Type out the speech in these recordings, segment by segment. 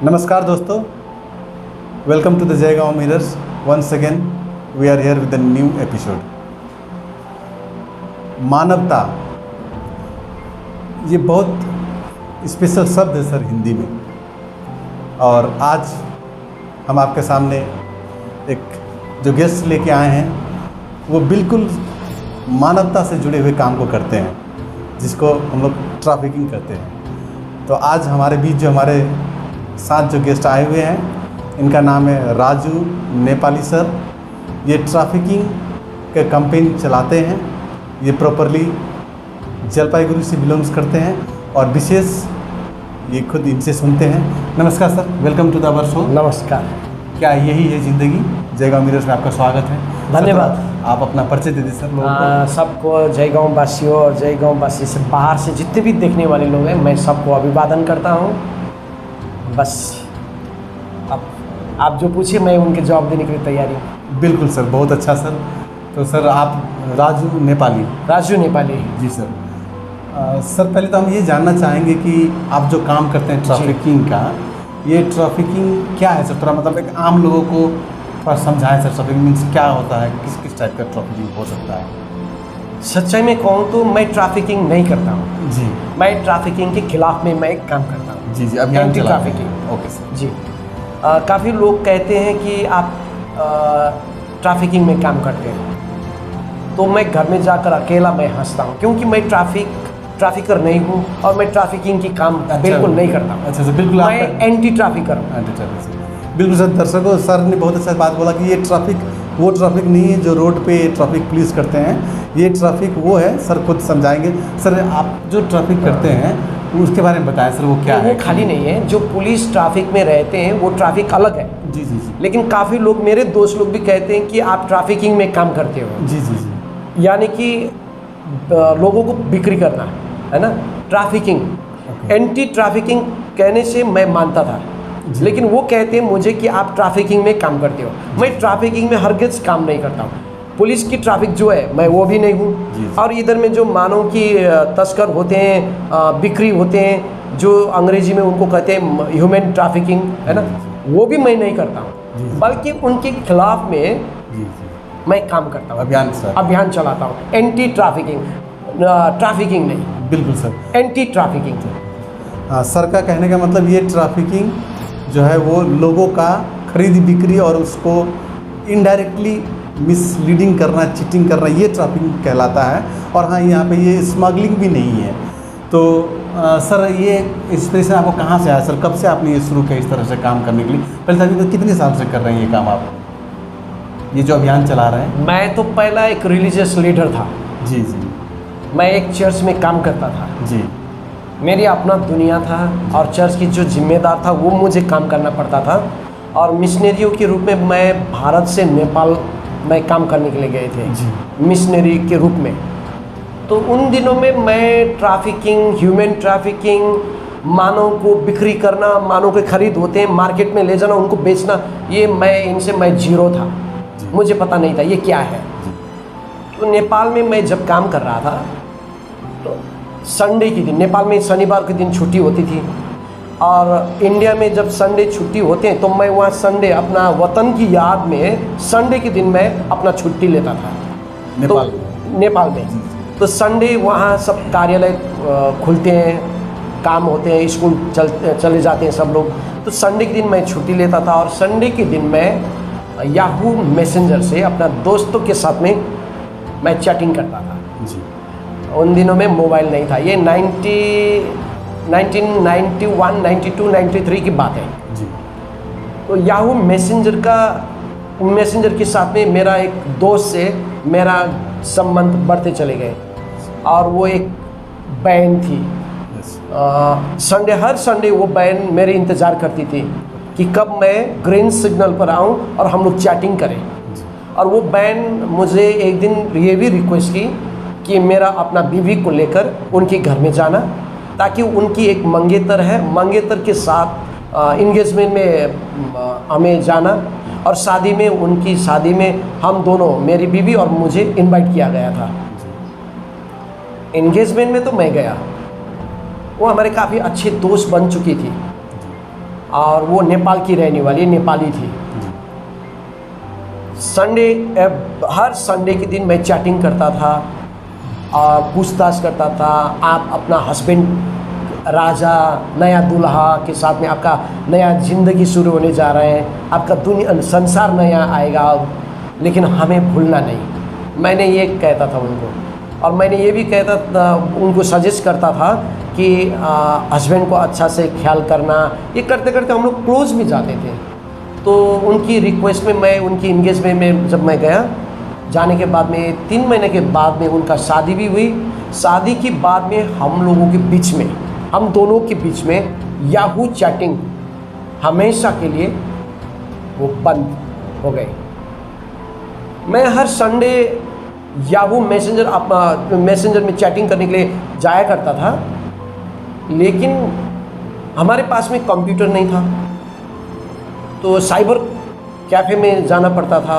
नमस्कार दोस्तों, welcome to the Jaigaon mirrors. Once again we are here with a new episode. मानवता, ये बहुत स्पेशल शब्द है सर हिंदी में। और आज हम आपके सामने एक जो गेस्ट लेके आए हैं वो बिल्कुल मानवता से जुड़े हुए काम को करते हैं, जिसको हम लोग ट्रैफिकिंग कहते हैं। तो आज हमारे बीच जो हमारे साथ जो गेस्ट आए हुए हैं, इनका नाम है राजू नेपाली सर। ये ट्रैफिकिंग के कैंपेन चलाते हैं। ये प्रॉपरली जलपाईगुड़ी से बिलोंग्स करते हैं और विशेष ये खुद इनसे सुनते हैं। नमस्कार sir, welcome to the our show. नमस्कार। क्या यही है ज़िंदगी? जयगांव मिरर्स में आपका स्वागत है। धन्यवाद। आप अपना परिचय दे दें सर लोगों को। सबको, जयगांव वासियों और जयगांव वासी से बाहर से जितने भी देखने वाले लोग हैं, मैं सबको अभिवादन करता हूं। बस अब आप जो पूछिए मैं उनके जवाब देने के लिए तैयारी हूँ। बिल्कुल सर, बहुत अच्छा सर। तो सर आप राजू नेपाली। राजू नेपाली। जी सर। सर पहले तो हम ये जानना चाहेंगे कि आप जो काम करते हैं ट्रैफिकिंग का, ये ट्रैफिकिंग क्या है सर? थोड़ा मतलब एक आम लोगों को थोड़ा समझाएं सर। ट्रैफिकिंग मीन्स क्या होता है, किस किस टाइप का ट्रैफिकिंग हो सकता है? सच्चाई में कहूँ तो मैं ट्रैफिकिंग नहीं करता हूँ जी। मैं ट्रैफिकिंग के खिलाफ में मैं काम करता हूँ। जी जी, अभियान एंटी चलाते हैं। ट्रैफिकिंग। ओके सर जी। काफ़ी लोग कहते हैं कि आप ट्रैफिकिंग में काम करते हैं, तो मैं घर में जाकर अकेला मैं हंसता हूँ, क्योंकि मैं ट्रैफिकर नहीं हूँ और मैं ट्रैफिकिंग की काम बिल्कुल नहीं करता हूँ। अच्छा सर, बिल्कुल मैं एंटी ट्रैफिकर हूँ। Anti traffic. बिल्कुल सर। दर्शकों, सर ने बहुत अच्छा बात बोला कि ये ट्रैफिक वो ट्रैफिक नहीं है जो रोड पे ट्रैफिक पुलिस करते हैं। ये ट्रैफिक वो है, सर खुद समझाएंगे। सर आप जो ट्रैफिक करते हैं उसके बारे में बताएं सर, वो क्या है? वो खाली नहीं है, जो पुलिस ट्रैफिक में रहते हैं वो ट्रैफिक अलग है। जी जी जी। लेकिन काफ़ी लोग, मेरे दोस्त लोग भी कहते हैं कि आप ट्रैफिकिंग में काम करते हो। जी जी जी। यानी कि लोगों को बिक्री करना है ना, ट्रैफिकिंग। एंटी ट्रैफिकिंग कहने से मैं मानता था, लेकिन वो कहते हैं मुझे कि आप ट्रैफिकिंग में काम करते हो। मैं ट्रैफिकिंग में हरगिज़ काम नहीं करता हूँ। पुलिस की ट्रैफिक जो है मैं वो भी नहीं हूँ। और इधर में जो मानव की तस्कर होते हैं, बिक्री होते हैं, जो अंग्रेजी में उनको कहते हैं ह्यूमन ट्रैफिकिंग, है ना, वो भी मैं नहीं करता हूँ, बल्कि उनके खिलाफ में मैं काम करता हूँ। अभियान चलाता हूँ। एंटी ट्रैफिकिंग, ट्रैफिकिंग नहीं। बिल्कुल सर, एंटी ट्रैफिकिंग। सर का कहने का मतलब ये ट्रैफिकिंग जो है वो लोगों का खरीद बिक्री और उसको इनडायरेक्टली मिसलीडिंग करना, चीटिंग करना, ये ट्रैफिकिंग कहलाता है। और हाँ, यहाँ पे ये स्मगलिंग भी नहीं है। तो सर ये इंस्पिरेशन आपको कहाँ से आया सर? कब से आपने ये शुरू किया इस तरह से काम करने के लिए? पहले तो अभी कितने साल से कर रहे हैं ये काम आप, ये जो अभियान चला रहे हैं? मैं तो पहला एक रिलीजियस लीडर था। जी जी। मैं एक चर्च में काम करता था। जी। मेरी अपना दुनिया था और चर्च की जो जिम्मेदार था वो मुझे काम करना पड़ता था। और मिशनरियों के रूप में मैं भारत से नेपाल में काम करने के लिए गए थे मिशनरी के रूप में। तो उन दिनों में मैं ट्रैफिकिंग, ह्यूमन ट्रैफिकिंग, मानव को बिक्री करना, मानव के खरीद होते हैं मार्केट में ले जाना, उनको बेचना, ये मैं जीरो था। मुझे पता नहीं था ये क्या है। तो नेपाल में मैं जब काम कर रहा था तो संडे के दिन, नेपाल में शनिवार के दिन छुट्टी होती थी, और इंडिया में जब संडे छुट्टी होते हैं तो मैं वहाँ संडे अपना वतन की याद में संडे के दिन मैं अपना छुट्टी लेता था नेपाल में। तो संडे वहाँ सब कार्यालय खुलते हैं, काम होते हैं, स्कूल चले जाते हैं सब लोग। तो संडे के दिन मैं छुट्टी लेता था और संडे के दिन मैं याहू मैसेंजर से अपना दोस्तों के साथ में मैं चैटिंग करता था। उन दिनों में मोबाइल नहीं था। ये 1991, 92, 93 की बात है। तो याहू मैसेंजर के साथ में मेरा एक दोस्त से मेरा संबंध बढ़ते चले गए। और वो एक बहन थी, हर संडे वो बहन मेरे इंतज़ार करती थी कि कब मैं ग्रीन सिग्नल पर आऊं और हम लोग चैटिंग करें। और वो बहन मुझे एक दिन ये भी रिक्वेस्ट की कि मेरा अपना बीवी को लेकर उनके घर में जाना, ताकि उनकी एक मंगेतर है, मंगेतर के साथ इंगेजमेंट में हमें जाना, और शादी में, उनकी शादी में हम दोनों, मेरी बीवी और मुझे इनवाइट किया गया था। इंगेजमेंट में तो मैं गया, वो हमारे काफ़ी अच्छे दोस्त बन चुकी थी। और वो नेपाल की रहने वाली, नेपाली थी। संडे, हर संडे के दिन मैं चैटिंग करता था और पूछताछ करता था, आप अपना हस्बैंड राजा, नया दूल्हा के साथ में आपका नया ज़िंदगी शुरू होने जा रहे हैं, आपका दुनिया संसार नया आएगा, लेकिन हमें भूलना नहीं। मैंने ये कहता था उनको, और मैंने ये भी कहता था, उनको सजेस्ट करता था कि हस्बैंड को अच्छा से ख्याल करना। ये करते करते हम लोग क्लोज भी जाते थे। तो उनकी रिक्वेस्ट में मैं उनकी इंगेजमेंट में जब मैं गया, जाने के बाद में 3 महीने के बाद में उनका शादी भी हुई। शादी के बाद में हम लोगों के बीच में, हम दोनों के बीच में याहू चैटिंग हमेशा के लिए वो बंद हो गई। मैं हर संडे याहू मैसेंजर में चैटिंग करने के लिए जाया करता था, लेकिन हमारे पास में कंप्यूटर नहीं था, तो साइबर कैफ़े में जाना पड़ता था।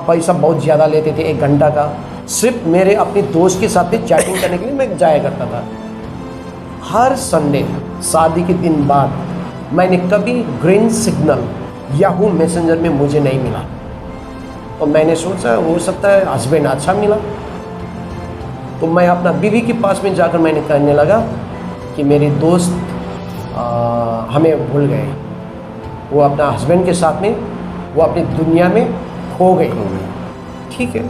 पैसा बहुत ज़्यादा लेते थे, 1 घंटा का। सिर्फ मेरे अपने दोस्त के साथ में चैटिंग करने के लिए मैं जाया करता था। हर संडे शादी के दिन बाद मैंने कभी ग्रीन सिग्नल याहू मैसेंजर में मुझे नहीं मिला। तो मैंने सोचा हो सकता है हस्बैंड अच्छा मिला। तो मैं अपना बीवी के पास में जाकर मैंने कहने लगा कि मेरे दोस्त हमें भूल गए, वो अपना हस्बैंड के साथ में वो अपनी दुनिया में खो गई। ठीक है,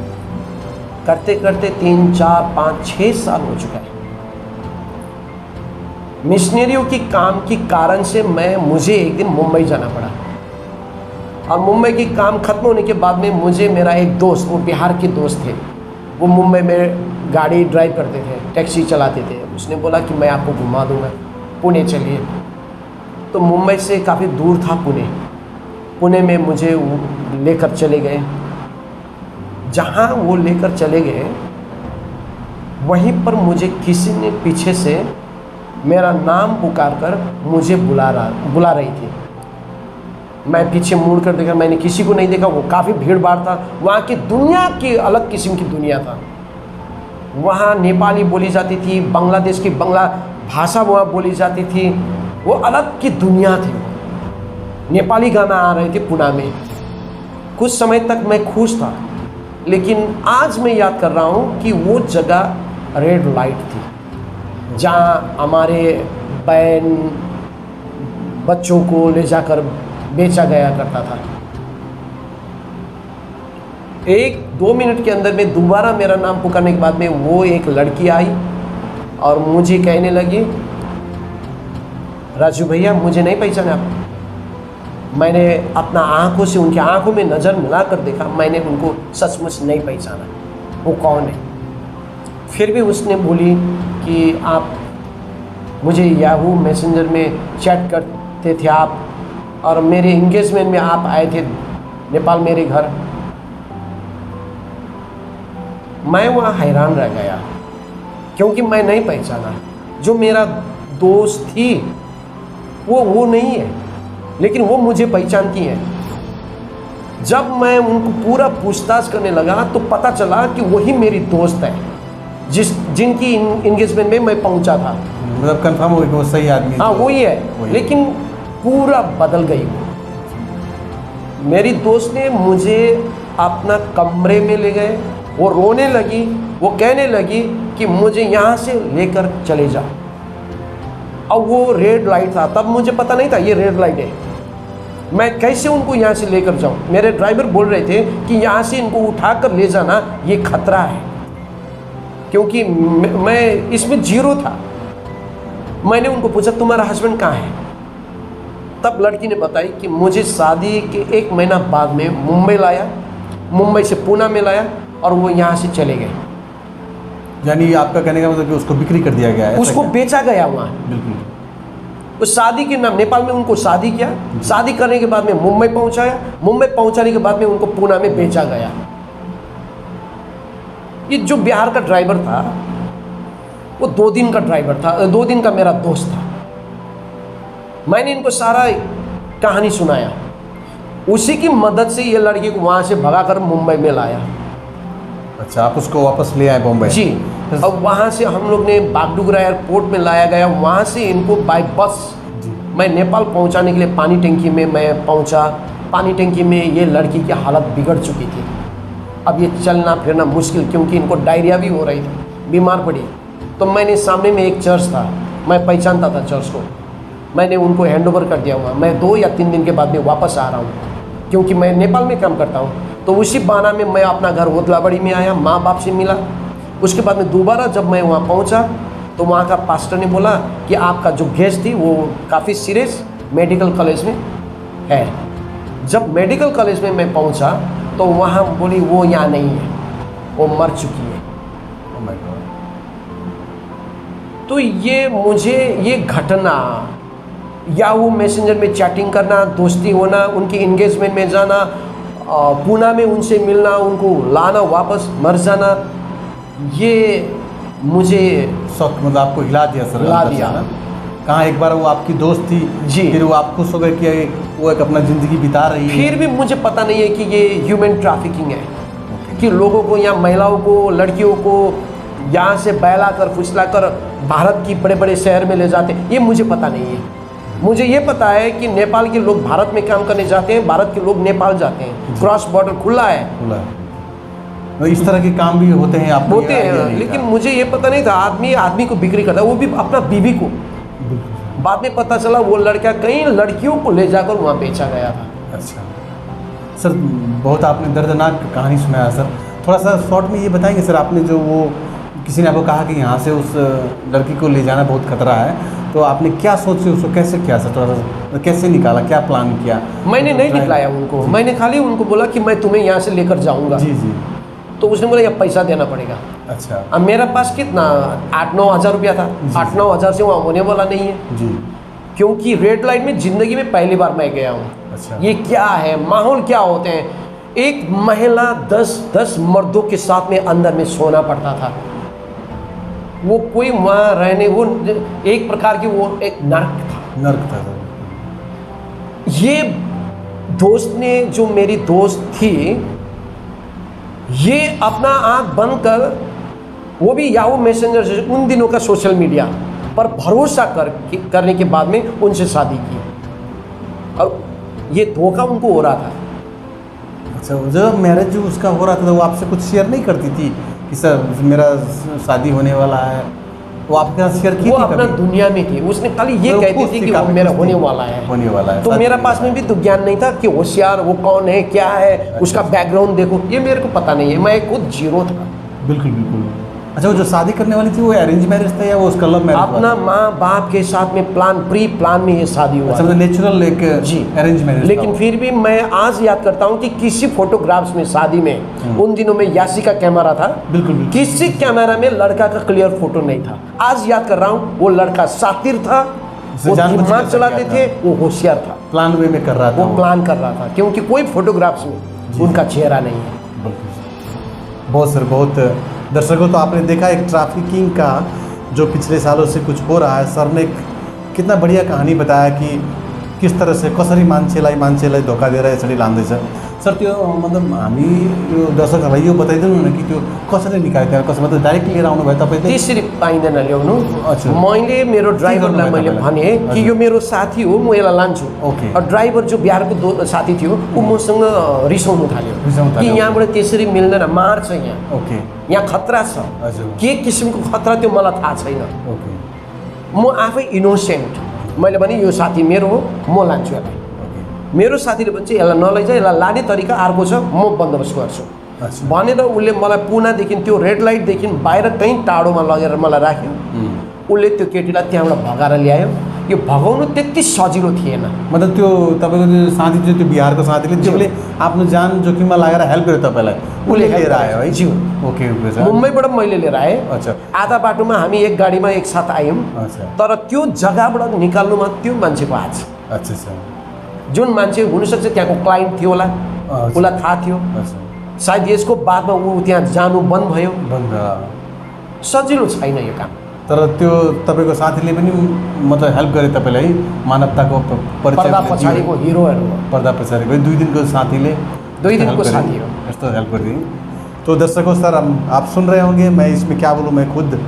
करते करते 3, 4, 5, 6 साल हो चुका है। मिशनरियों की काम के कारण से मुझे एक दिन मुंबई जाना पड़ा, और मुंबई की काम ख़त्म होने के बाद में मुझे मेरा एक दोस्त, वो बिहार के दोस्त थे, वो मुंबई में गाड़ी ड्राइव करते थे, टैक्सी चलाते थे। उसने बोला कि मैं आपको घुमा दूंगा, पुणे चलिए। तो मुंबई से काफ़ी दूर था पुणे में मुझे लेकर चले गए। जहाँ वो लेकर चले गए, वहीं पर मुझे किसी ने पीछे से मेरा नाम पुकार कर मुझे बुला रही थी। मैं पीछे मुड़ कर देखा, मैंने किसी को नहीं देखा। वो काफ़ी भीड़ भाड़ था, वहाँ की दुनिया की अलग किस्म की दुनिया था। वहाँ नेपाली बोली जाती थी, बांग्लादेश की बांग्ला भाषा वहाँ बोली जाती थी, वो अलग की दुनिया थी। नेपाली गाना आ रहे थे पुणे में। कुछ समय तक मैं खुश था, लेकिन आज मैं याद कर रहा हूँ कि वो जगह रेड लाइट थी, जहाँ हमारे बहन बच्चों को ले जाकर बेचा गया करता था। 1-2 मिनट के अंदर में दोबारा मेरा नाम पुकारने के बाद में वो एक लड़की आई और मुझे कहने लगी, राजू भैया मुझे नहीं पहचाना आप। मैंने अपना आंखों से उनकी आंखों में नज़र मिलाकर देखा, मैंने उनको सचमुच नहीं पहचाना वो कौन है। फिर भी उसने बोली कि आप मुझे याहू मैसेंजर में चैट करते थे आप, और मेरे इंगेजमेंट में आप आए थे नेपाल मेरे घर। मैं वहाँ हैरान रह गया, क्योंकि मैं नहीं पहचाना। जो मेरा दोस्त थी वो नहीं है, लेकिन वो मुझे पहचानती है। जब मैं उनको पूरा पूछताछ करने लगा तो पता चला कि वही मेरी दोस्त है, जिनकी इंगेजमेंट में मैं पहुंचा था। मतलब कंफर्म हो गया कि वो सही आदमी? हाँ वही है, लेकिन पूरा बदल गई वो। मेरी दोस्त ने मुझे अपना कमरे में ले गए, वो रोने लगी, वो कहने लगी कि मुझे यहाँ से लेकर चले जाओ। अब वो रेड लाइट था, तब मुझे पता नहीं था ये रेड लाइट है। मैं कैसे उनको यहाँ से लेकर जाऊँ? मेरे ड्राइवर बोल रहे थे कि यहाँ से इनको उठाकर ले जाना ये खतरा है, क्योंकि मैं इसमें जीरो था। मैंने उनको पूछा तुम्हारा हस्बैंड कहाँ है? तब लड़की ने बताई कि मुझे शादी के 1 महीना बाद में मुंबई लाया, मुंबई से पुणे में लाया, और वो यहाँ से चले गए। यानी आपका कहने का मतलब कि उसको बिक्री कर दिया गया है? उसको बेचा गया वहाँ। बिल्कुल। उस शादी के नाम, नेपाल में उनको शादी किया, शादी करने के बाद में मुंबई पहुँचाया, मुंबई पहुँचाने के बाद में उनको पुणे में बेचा गया। ये जो बिहार का ड्राइवर था वो 2 दिन का ड्राइवर था, 2 दिन का मेरा दोस्त था। मैंने इनको सारा कहानी सुनाया। उसी की मदद से ये लड़की को वहाँ से भगाकर मुंबई में लाया। अच्छा, आप उसको वापस ले आए बॉम्बे? जी। अब वहाँ से हम लोग ने बागडोगरा एयरपोर्ट में लाया गया, वहाँ से इनको बाय बस मैं नेपाल पहुंचाने के लिए पानी टंकी में मैं पहुंचा। पानी टंकी में ये लड़की की हालत बिगड़ चुकी थी। अब ये चलना फिरना मुश्किल, क्योंकि इनको डायरिया भी हो रही थी, बीमार पड़ी। तो मैंने सामने में एक चर्च था, मैं पहचानता था चर्च को, मैंने उनको हैंडओवर कर दिया हुआ। मैं 2 या 3 दिन के बाद में वापस आ रहा हूँ, क्योंकि मैं नेपाल में काम करता हूँ। तो उसी बहाना में मैं अपना घर ओदलाबाड़ी में आया, माँ बाप से मिला। उसके बाद में दोबारा जब मैं वहाँ पहुँचा तो वहाँ का पास्टर ने बोला कि आपका जो गेस्ट थी वो काफ़ी सीरियस मेडिकल कॉलेज में है। जब मेडिकल कॉलेज में मैं पहुँचा तो वहाँ बोली वो यहाँ नहीं है, वो मर चुकी है। Oh my God. तो ये मुझे ये घटना, याहू मैसेंजर में चैटिंग करना, दोस्ती होना, उनकी इंगेजमेंट में जाना, पूना में उनसे मिलना, उनको लाना, वापस मर जाना, ये मुझे शौक मतलब आपको हिला दिया सर, हिला अंदर से दिया। ना? कहाँ एक बार वो आपकी दोस्त थी जी। फिर वो आप खुश हो गए कि वो एक अपना ज़िंदगी बिता रही है। फिर भी मुझे पता नहीं है कि ये ह्यूमन ट्रैफिकिंग है, ओके। कि लोगों को या महिलाओं को, लड़कियों को यहाँ से बहला कर फुसला कर भारत की बड़े बड़े शहर में ले जाते हैं, ये मुझे पता नहीं है। मुझे ये पता है कि नेपाल के लोग भारत में काम करने जाते हैं, भारत के लोग नेपाल जाते हैं, क्रॉस बॉर्डर खुला है, खुला है। तो इस तरह के काम भी होते हैं, आपको होते ये आइडिया हैं। नहीं लेकिन था? मुझे ये पता नहीं था आदमी को बिक्री करता है, वो भी अपना बीवी को। बिल्कुल। बाद में पता चला वो लड़का कई लड़कियों को ले जाकर वहाँ बेचा गया था। अच्छा सर, बहुत आपने दर्दनाक कहानी सुनाया सर। थोड़ा सा शॉर्ट में ये बताएंगे सर, आपने जो वो किसी ने आपको कहा कि यहाँ से उस लड़की को ले जाना बहुत खतरा है, तो आपने क्या सोच के उसको कैसे किया सर? थोड़ा सा कैसे निकाला, क्या प्लान किया? मैंने नहीं निकलाया उनको, मैंने खाली उनको बोला कि मैं तुम्हें यहाँ से लेकर जाऊँगा। जी जी। तो उसने बोला यह पैसा देना पड़ेगा। अच्छा। अब मेरा पास कितना 8-9 हज़ार रुपया था, 8-9 हज़ार से वहाँ होने वाला नहीं है, जी। क्योंकि रेड लाइट में ज़िंदगी में पहली बार मैं गया हूँ। अच्छा। ये क्या है, माहौल क्या होते हैं। एक महिला 10 मर्दों के साथ में अंदर में सोना पड़ता था। वो कोई वहाँ रहने, वो एक प्रकार की वो एक नर्क था। नर्क था सर। ये दोस्त ने, जो मेरी दोस्त थी, ये अपना आँख बंद कर, वो भी याहू मैसेंजर से उन दिनों का सोशल मीडिया पर भरोसा करने के बाद में उनसे शादी की, और ये धोखा उनको हो रहा था। अच्छा, जब मैरिज जो उसका हो रहा था तो वो आपसे कुछ शेयर नहीं करती थी कि सर मेरा शादी होने वाला है? वो आपके साथ शेयर की वो थी अपना कभी? दुनिया में थी, उसने खाली ये वो कहती खुश थी थी, कि वो काफी मेरा खुश होने थी। वाला है, होने वाला है। तो शादी मेरा होने पास वाला में भी तो ज्ञान नहीं था कि होशियार वो कौन है, क्या है, उसका बैकग्राउंड देखो, ये मेरे को पता नहीं है। मैं खुद जीरो था। है। बिल्कुल बिल्कुल। अच्छा, वो जो शादी करने वाली थी वो अरेंज मैरिज था या वो उसका लव मैरिज? अपना माँ बाप के साथ में प्री प्लान में ये शादी हुआ अच्छा, था। मतलब नेचुरल एक जी अरेंज मैरिज। लेकिन फिर भी मैं आज याद करता हूँ कि किसी फोटोग्राफ्स में शादी में, उन दिनों में यासी का कैमरा था, बिल्कुल बिल्कुल। किसी कैमरा में लड़का का क्लियर फोटो नहीं था। आज याद कर रहा हूँ, वो लड़का शातिर था, वो जानबूझ के दिमाग ऐसा चलाते किया थे, था। वो होशियार था, प्लान वे में कर रहा था वो प्लान कर रहा था, क्योंकि कोई फोटोग्राफ्स में उनका चेहरा नहीं है। बिल्कुल। बहुत सर, बहुत दर्शकों, तो आपने देखा एक ट्रैफिकिंग का जो पिछले सालों से कुछ हो रहा है। सर ने कितना बढ़िया कहानी बताया कि किस तरह से कसरी मान्छेलाई धोका दिएर यसरी लाँदैछ। सर त्यो मतलब हामी यो दर्शकहरूलाई यो बताइदिनु न कि त्यो कसरी निकाल्यो त्यहाँ, कसरी मतलब डाइरेक्ट लिएर आउनु भयो तपाईँले? त्यसरी पाइँदैन ल्याउनु। अच्छा। मैले मेरो ड्राइभरलाई गर्नुभयो मैले तपाईँलाई? भने कि यो मेरो साथी हो, म यसलाई लान्छु। ओके। और ड्राइभर जो बिहारको साथी थियो ऊ मसँग रिसाउनु थाल्यो रिसाउनु कि थाल्यो। यहाँबाट त्यसरी मिल्दैन, मार्छ यहाँ, ओके। यहाँ खतरा छ। हजुर। के किसिमको खतरा त्यो मलाई थाहा छैन, ओके। म आफै इनोसेन्ट। मैले भने यो साथी मेरो हो, म लान्छु यसलाई। ओके। मेरो साथीले भन्छ यसलाई नलैजा, यसलाई लाने तरिका अर्को छ, म बन्दोबस्त गर्छु अच्छा। भनेर उसले मलाई पुनादेखि त्यो रेड लाइटदेखि बाहिर कहीँ टाढोमा लगेर मलाई राख्यो। उसले त्यो केटीलाई त्यहाँबाट भगाएर ल्यायो। यो भगाउनु त्यति सजिलो थिएन। मतलब त्यो तपाईँको जो साथी थियो, त्यो बिहारको साथीले त्यसले आफ्नो जान जोखिममा लागेर हेल्प गर्यो तपाईँलाई, उसले लिएर आयो है? ज्यू। Okay okay sir. मुम्बईबाट मैले लिएर आएँ। अच्छा। आधा बाटोमा हामी एक गाडीमा एक साथ आयौँ। अच्छा। तर त्यो जग्गाबाट निकाल्नुमा त्यो मान्छेको हात छ। अच्छा सर। जुन मान्छे हुनसक्छ त्यहाँको क्लाइन्ट थियो होला, अच्छा। उसलाई थाहा थियो, अच्छा। सायद यसको बादमा ऊ त्यहाँ जानु बन्द भयो। बन्द। सजिलो छैन यो काम। तर त्यो तपाईँको साथीले पनि मतलब हेल्प गरे तपाईँलाई, मानवताको परिचय पर्दा दियो। पछाडिको हिरोहरू हो। पर्दा पछाडिको 2 दिनको साथीले 2 दिनको हेल्प गरे, साथी हो। यस्तो हेल्प गरिदिए। तो दर्शकों सर, आप सुन रहे होंगे, मैं इसमें क्या बोलूँ, मैं खुद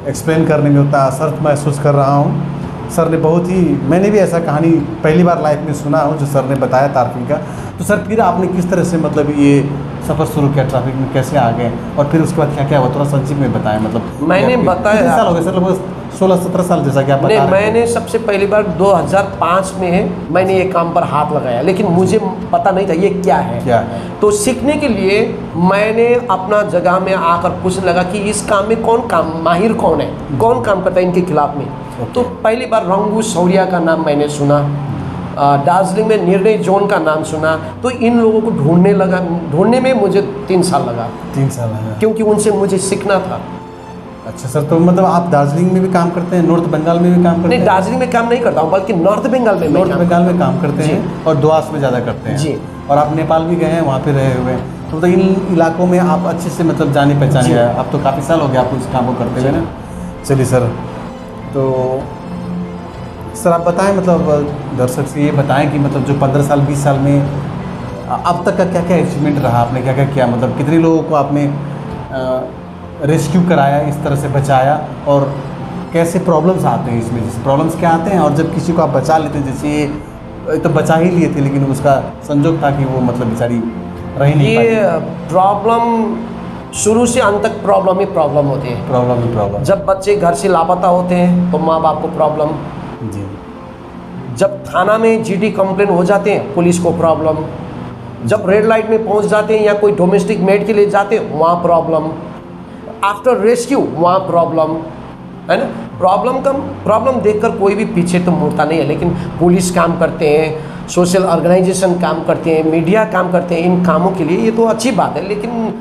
एक्सप्लेन करने में उतना असर्थ महसूस कर रहा हूँ। सर ने बहुत ही, मैंने भी ऐसा कहानी पहली बार लाइफ में सुना हो जो सर ने बताया तारफिन का। तो सर फिर आपने किस तरह से मतलब ये सफ़र शुरू किया, ट्रैफिक में कैसे आ गए और फिर उसके बाद क्या क्या हुआ, थोड़ा संक्षिप्त में बताएं। मतलब मैंने बताया, कितने साल हो गए सर? लगभग 16-17 साल जैसा कि आप बता नहीं, रहे थे। मैंने सबसे पहली बार 2005 में मैंने ये काम पर हाथ लगाया, लेकिन मुझे पता नहीं था ये क्या है। क्या है? तो सीखने के लिए मैंने अपना जगह में आकर पूछने लगा कि इस काम में कौन काम माहिर कौन है, कौन काम करता है इनके खिलाफ में। तो पहली बार रंगू शौर्या का नाम मैंने सुना, दार्जिलिंग में निर्णय जोन का नाम सुना। तो इन लोगों को ढूंढने में मुझे 3 साल लगा। 3 साल लगा, क्योंकि उनसे मुझे सीखना था। अच्छा सर, तो मतलब आप दार्जिलिंग में भी काम करते हैं, नॉर्थ बंगाल में भी काम करते नहीं, हैं? दार्जिलिंग में काम नहीं करता हूँ, बल्कि नॉर्थ बंगाल में नॉर्थ बंगाल में काम करते जी। हैं और द्वास में ज़्यादा करते हैं जी। और आप नेपाल भी गए हैं, वहाँ पे रहे हुए हैं। तो इन इलाकों में आप अच्छे से मतलब जाने पहचाने हैं। अब तो काफ़ी साल हो गया आपको इस काम को करते हुए ना। चलिए सर, तो सर आप बताएं, मतलब दर्शक से ये बताएं कि मतलब जो 15 साल 20 साल में अब तक का क्या क्या अचीवमेंट रहा, आपने क्या क्या किया, मतलब कितने लोगों को आपने रेस्क्यू कराया, इस तरह से बचाया, और कैसे प्रॉब्लम्स आते हैं इसमें, जैसे प्रॉब्लम्स क्या आते हैं, और जब किसी को आप बचा लेते हैं, जैसे ये तो बचा ही लिए थे लेकिन उसका संजोग था कि वो मतलब बेचारी रह ही नहीं पाई। ये प्रॉब्लम शुरू से अंत तक प्रॉब्लम ही प्रॉब्लम होती है। प्रॉब्लम ही प्रॉब्लम। जब बच्चे घर से लापता होते हैं तो माँ बाप को प्रॉब्लम, जी। जब थाना में जीडी कंप्लेन हो जाते हैं पुलिस को प्रॉब्लम, जब रेड लाइट में पहुंच जाते हैं या कोई डोमेस्टिक मेड के लिए जाते हैं वहाँ प्रॉब्लम, आफ्टर रेस्क्यू वहाँ प्रॉब्लम, है ना। प्रॉब्लम देखकर कोई भी पीछे तो मुड़ता नहीं है। लेकिन पुलिस काम करते हैं, सोशल ऑर्गेनाइजेशन काम करते हैं, मीडिया काम करते हैं, इन कामों के लिए ये तो अच्छी बात है। लेकिन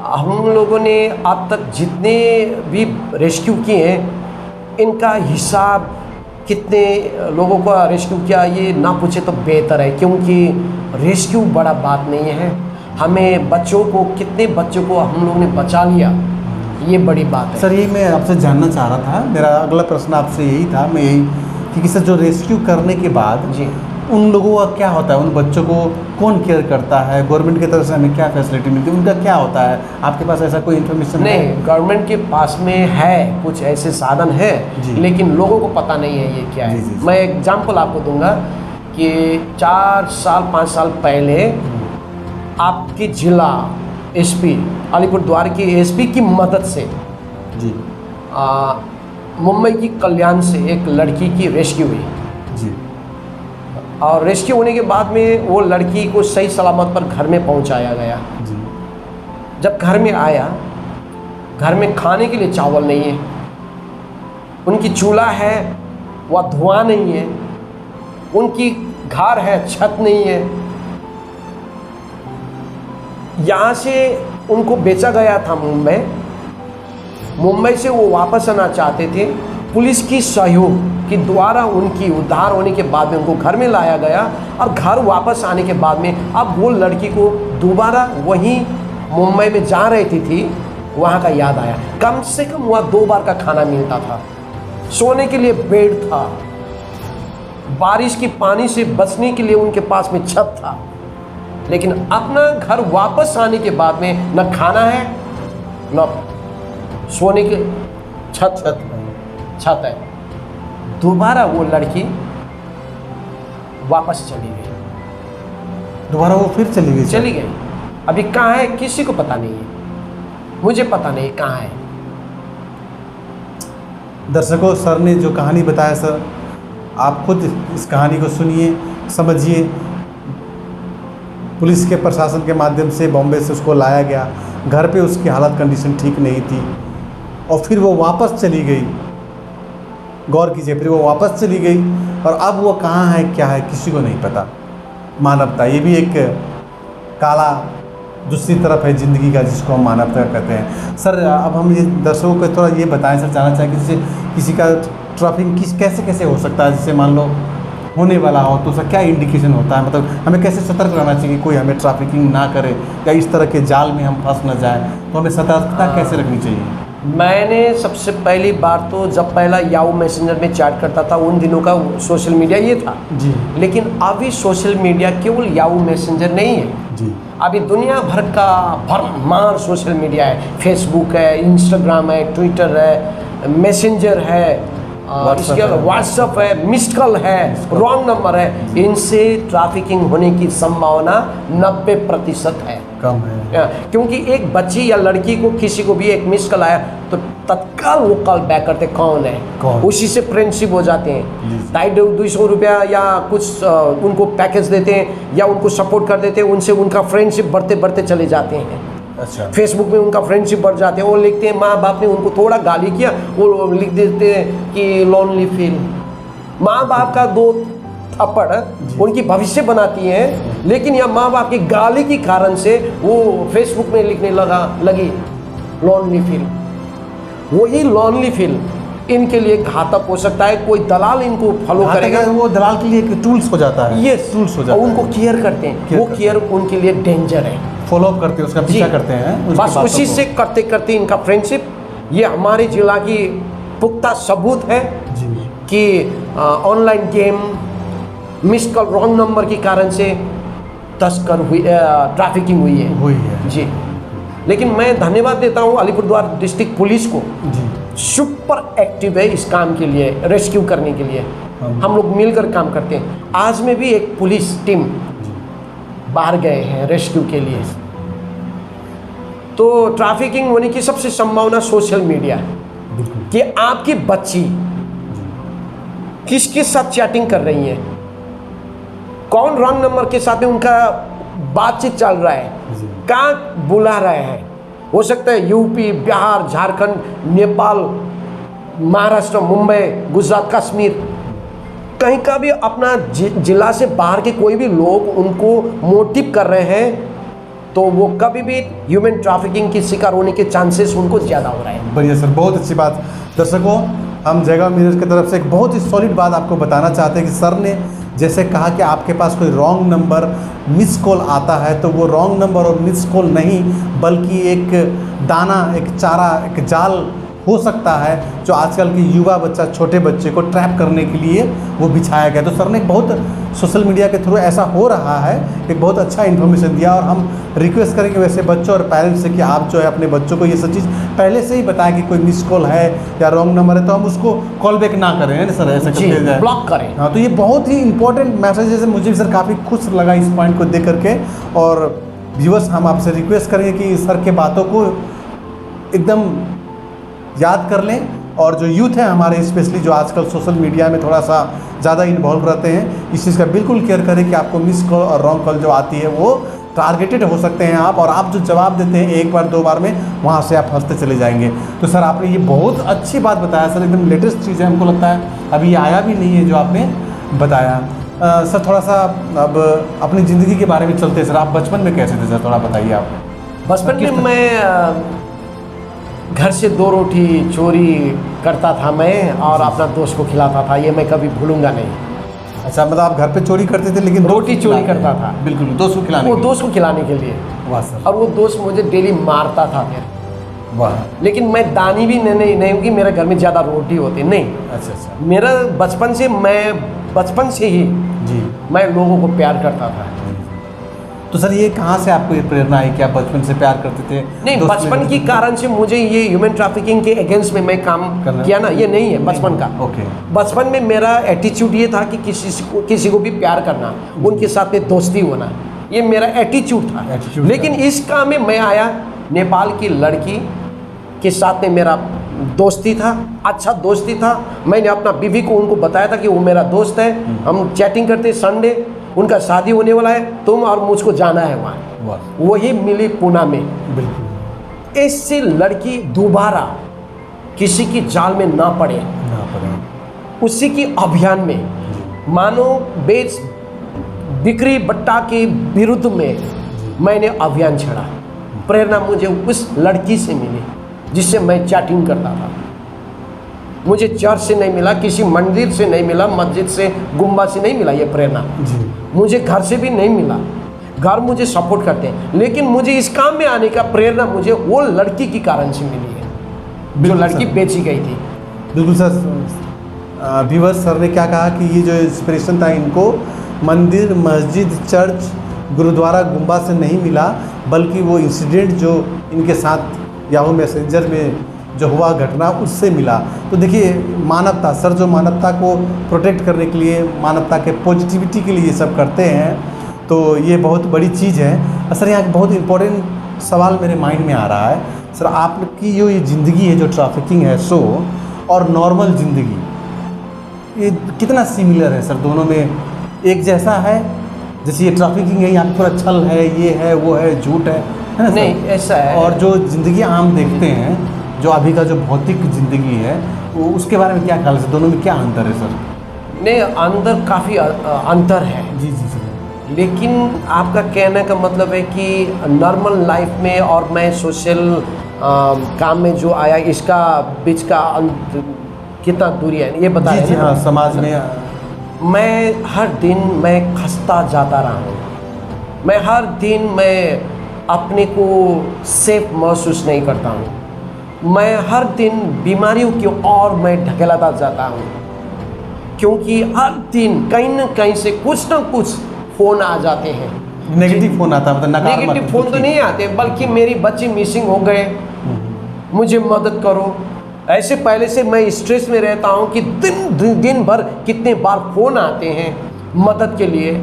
हम लोगों ने अब तक जितने भी रेस्क्यू किए हैं, इनका हिसाब कितने लोगों का रेस्क्यू किया ये ना पूछे तो बेहतर है, क्योंकि रेस्क्यू बड़ा बात नहीं है। हमें बच्चों को, कितने बच्चों को हम लोगों ने बचा लिया, ये बड़ी बात है। सर ये मैं आपसे जानना चाह रहा था, मेरा अगला प्रश्न आपसे यही था, मैं यही कि सर जो रेस्क्यू करने के बाद जी, उन लोगों का क्या होता है, उन बच्चों को कौन केयर करता है, गवर्नमेंट की तरफ से हमें क्या फैसिलिटी मिलती है, उनका क्या होता है? आपके पास ऐसा कोई इन्फॉर्मेशन है? नहीं, गवर्नमेंट के पास में है कुछ ऐसे साधन है, लेकिन लोगों को पता नहीं है ये क्या है। जी, जी। मैं एग्जांपल आपको दूंगा कि 4 साल 5 साल पहले आपकी जिला एसपी, अलीपुरद्वार की एसपी की मदद से जी मुंबई की कल्याण से एक लड़की की रेस्क्यू हुई, जी, और रेस्क्यू होने के बाद में वो लड़की को सही सलामत पर घर में पहुंचाया गया। जी। जब घर में आया, घर में खाने के लिए चावल नहीं है, उनकी चूल्हा है वह धुआं नहीं है, उनकी घर है छत नहीं है। यहाँ से उनको बेचा गया था मुंबई से वो वापस आना चाहते थे। पुलिस की सहयोग के द्वारा उनकी उद्धार होने के बाद में उनको घर में लाया गया, और घर वापस आने के बाद में अब वो लड़की को दोबारा वहीं मुंबई में जा रही थी, वहाँ का याद आया। कम से कम वहाँ 2 बार का खाना मिलता था, सोने के लिए बेड था, बारिश की पानी से बचने के लिए उनके पास में छत था। लेकिन अपना घर वापस आने के बाद में न खाना है न सोने के छत है। दोबारा वो लड़की वापस चली गई, दोबारा वो फिर चली गई। अभी कहाँ है किसी को पता नहीं है, मुझे पता नहीं कहाँ है। दर्शकों, सर ने जो कहानी बताया सर, आप खुद इस कहानी को सुनिए, समझिए। पुलिस के प्रशासन के माध्यम से बॉम्बे से उसको लाया गया, घर पे उसकी हालत कंडीशन ठीक नहीं थी, और फिर वो वापस चली गई। गौर कीजिए, फिर वो वापस चली गई, और अब वो कहाँ है क्या है किसी को नहीं पता। मानवता, ये भी एक काला दूसरी तरफ है ज़िंदगी का, जिसको हम मानवता कहते हैं। सर अब हम ये दर्शकों को थोड़ा ये बताएं सर, जानना चाहें कि जैसे किसी का ट्रैफिकिंग कैसे कैसे हो सकता है, जैसे मान लो होने वाला हो तो उसका क्या इंडिकेशन होता है, मतलब हमें कैसे सतर्क रहना चाहिए कि कोई हमें ट्रैफिकिंग ना करे या इस तरह के जाल में हम फंस न जाए, तो हमें सतर्कता कैसे रखनी चाहिए? मैंने सबसे पहली बार तो जब पहला याहू मैसेंजर में चैट करता था, उन दिनों का सोशल मीडिया ये था जी। लेकिन अभी सोशल मीडिया केवल याहू मैसेंजर नहीं है जी। अभी दुनिया भर का भरमार सोशल मीडिया है। फेसबुक है, इंस्टाग्राम है, ट्विटर है, मैसेंजर है, इसके अलावा व्हाट्सअप है, मिस्ड कॉल है, रॉन्ग नंबर है, इनसे ट्रैफिकिंग होने की संभावना 90% है। कम है। क्योंकि एक बच्ची या लड़की को किसी को भी एक मिस कॉल आया तो तत्काल वो कॉल बैक करते कौन है, उसी से फ्रेंडशिप हो जाते हैं। 250 रुपया या कुछ उनको पैकेज देते हैं या उनको सपोर्ट कर देते हैं, उनसे उनका फ्रेंडशिप बढ़ते बढ़ते चले जाते हैं। अच्छा। फेसबुक में उनका फ्रेंडशिप बढ़ जाते हैं। वो लिखते हैं माँ बाप ने उनको थोड़ा गाली किया, वो लिख देते हैं कि लोनली फील। माँ बाप का 2 थप्पड़ उनकी भविष्य बनाती है, लेकिन यह माँ बाप की गाली के कारण से वो फेसबुक में लिखने लगी लोनली फील। वही लोनली फील इनके लिए घातक हो सकता है। कोई दलाल इनको फॉलो करेगा, वो दलाल के लिए एक टूल्स हो जाता है। ये टूल्स हो जाता है। उनको केयर करते हैं, वो केयर उनके लिए डेंजर है। फॉलो अप करते हैं, उसका पीछा करते हैं, बस उसी से करते करते इनका फ्रेंडशिप, ये हमारे जिला की पुख्ता सबूत है कि online game, missed call, wrong number के कारण से तस्कर हुई, ट्रैफिकिंग हुई है जी। लेकिन मैं धन्यवाद देता हूँ अलीपुरद्वार डिस्ट्रिक्ट पुलिस को, सुपर एक्टिव है इस काम के लिए, रेस्क्यू करने के लिए। हम लोग मिलकर काम करते हैं। आज में भी एक पुलिस टीम बाहर गए हैं रेस्क्यू के लिए। तो ट्रैफिकिंग होने की सबसे संभावना सोशल मीडिया है कि आपकी बच्ची किसके साथ चैटिंग कर रही है, कौन रॉन्ग नंबर के साथ में उनका बातचीत चल रहा है, कहाँ बुला रहे हैं। हो सकता है यूपी, बिहार, झारखंड, नेपाल, महाराष्ट्र, मुंबई, गुजरात, कश्मीर, कहीं का भी अपना जिला से बाहर के कोई भी लोग उनको मोटिव कर रहे हैं, तो वो कभी भी ह्यूमन ट्रैफिकिंग की शिकार होने के चांसेस उनको ज़्यादा हो रहे हैं। बढ़िया सर, बहुत अच्छी बात। दर्शकों, हम जयगांव मिरर की तरफ से एक बहुत ही सॉलिड बात आपको बताना चाहते हैं कि सर ने जैसे कहा कि आपके पास कोई रॉन्ग नंबर मिस कॉल आता है तो वो रॉन्ग नंबर और मिस कॉल नहीं, बल्कि एक दाना, एक चारा, एक जाल हो सकता है जो आजकल के युवा बच्चा, छोटे बच्चे को ट्रैप करने के लिए वो बिछाया गया। तो सर ने बहुत सोशल मीडिया के थ्रू ऐसा हो रहा है, एक बहुत अच्छा इन्फॉर्मेशन दिया। और हम रिक्वेस्ट करेंगे वैसे बच्चों और पेरेंट्स से कि आप जो है अपने बच्चों को ये सब चीज़ पहले से ही बताएं कि कोई मिस कॉल है या रॉन्ग नंबर है तो हम उसको कॉल बैक ना करें, है ना सर, ऐसा करते जाए, ब्लॉक करें। हाँ, तो ये बहुत ही इंपॉर्टेंट मैसेज है। मुझे भी सर काफ़ी खुश लगा इस पॉइंट को देख करके। और व्यूअर्स, हम आपसे रिक्वेस्ट करेंगे कि सर के बातों को एकदम याद कर लें। और जो यूथ है हमारे, स्पेशली जो आजकल सोशल मीडिया में थोड़ा सा ज़्यादा इन्वॉल्व रहते हैं, इस चीज़ का बिल्कुल केयर करें कि आपको मिस कॉल और रॉन्ग कॉल जो आती है वो टारगेटेड हो सकते हैं आप, और आप जो जवाब देते हैं 1 बार 2 बार में, वहाँ से आप फंसते चले जाएंगे। तो सर आपने ये बहुत अच्छी बात बताया सर, एकदम लेटेस्ट चीज़ है, हमको लगता है अभी ये आया भी नहीं है जो आपने बताया। सर थोड़ा सा अब अपनी ज़िंदगी के बारे में चलते हैं। सर आप बचपन में कैसे थे सर, थोड़ा बताइए आप। बचपन में मैं घर से 2 रोटी चोरी करता था मैं, और अपना दोस्त को खिलाता था, ये मैं कभी भूलूंगा नहीं। अच्छा, मतलब आप घर पे चोरी करते थे लेकिन रोटी चोरी करता था? बिल्कुल, दोस्त को खिलाने, वो दोस्त को खिलाने के लिए। वाह सर। और वो दोस्त मुझे डेली मारता था फिर। वाह। लेकिन मैं दानी भी नहीं कि मेरे घर में ज़्यादा रोटी होती नहीं। अच्छा। मेरा बचपन से ही जी मैं लोगों को प्यार करता था। तो सर ये कहाँ से आपको ये प्रेरणा आई कि आप बचपन से प्यार करते थे? नहीं, बचपन के कारण से मुझे ये ह्यूमन ट्रैफिकिंग के अगेंस्ट में मैं काम किया ना, ये नहीं है बचपन का। ओके। बचपन में मेरा एटीट्यूड ये था कि किसी को भी प्यार करना, उनके साथ में दोस्ती होना, ये मेरा एटीट्यूड था। लेकिन इस काम में मैं आया, नेपाल की लड़की के साथ में मेरा दोस्ती था, अच्छा दोस्ती था। मैंने अपना बीवी को उनको बताया था कि वो मेरा दोस्त है, हम चैटिंग करते, संडे उनका शादी होने वाला है, तुम और मुझको जाना है वहाँ। वही मिली पुणे में। बिल्कुल। ऐसी लड़की दोबारा किसी की जाल में ना पड़े, उसी की अभियान में मानो बेच बिक्री बट्टा के विरुद्ध में मैंने अभियान छेड़ा। प्रेरणा मुझे उस लड़की से मिली जिससे मैं चैटिंग करता था। मुझे चर्च से नहीं मिला, किसी मंदिर से नहीं मिला, मस्जिद से, गुम्बा से नहीं मिला ये प्रेरणा। मुझे घर से भी नहीं मिला, घर मुझे सपोर्ट करते हैं, लेकिन मुझे इस काम में आने का प्रेरणा मुझे वो लड़की के कारण से मिली है जो लड़की बेची गई थी। बिल्कुल सर। व्यूअर्स, सर ने क्या कहा कि ये जो इंस्पिरेशन था इनको मंदिर, मस्जिद, चर्च, गुरुद्वारा, गुम्बा से नहीं मिला, बल्कि वो इंसिडेंट जो इनके साथ याहू मैसेंजर में जो हुआ घटना उससे मिला। तो देखिए मानवता, सर जो मानवता को प्रोटेक्ट करने के लिए, मानवता के पॉजिटिविटी के लिए ये सब करते हैं, तो ये बहुत बड़ी चीज़ है। सर यहाँ एक बहुत इम्पोर्टेंट सवाल मेरे माइंड में आ रहा है। सर आपकी जो ये ज़िंदगी है, जो ट्रैफिकिंग है सो, और नॉर्मल ज़िंदगी, ये कितना सिमिलर है सर? दोनों में एक जैसा है? जैसे ये ट्रैफिकिंग है, यहाँ पे पूरा छल है, ये है, वो है, झूठ है ना सर? नहीं, ऐसा है। और जो ज़िंदगी आम देखते हैं, जो अभी का जो भौतिक ज़िंदगी है, वो उसके बारे में क्या ख्याल है? दोनों में क्या अंतर है सर? नहीं, अंदर काफ़ी अंतर है। जी जी सर। लेकिन आपका कहने का मतलब है कि नॉर्मल लाइफ में और मैं सोशल काम में जो आया, इसका बीच का कितना दूरी है ये बताया? जी जी हाँ, समाज में मैं हर दिन मैं खस्ता जाता रहा हूँ। मैं हर दिन मैं अपने को सेफ महसूस नहीं करता हूँ। मैं हर दिन बीमारियों की ओर मैं ढकेलाता जाता हूँ, क्योंकि हर दिन कहीं न कहीं से कुछ न कुछ फ़ोन आ जाते हैं। नेगेटिव फ़ोन आता है, मतलब नकारात्मक? नेगेटिव फ़ोन तो नहीं आते, बल्कि मेरी बच्ची मिसिंग हो गए, मुझे मदद करो। ऐसे पहले से मैं स्ट्रेस में रहता हूँ कि दिन भर कितने बार फ़ोन आते हैं मदद के लिए,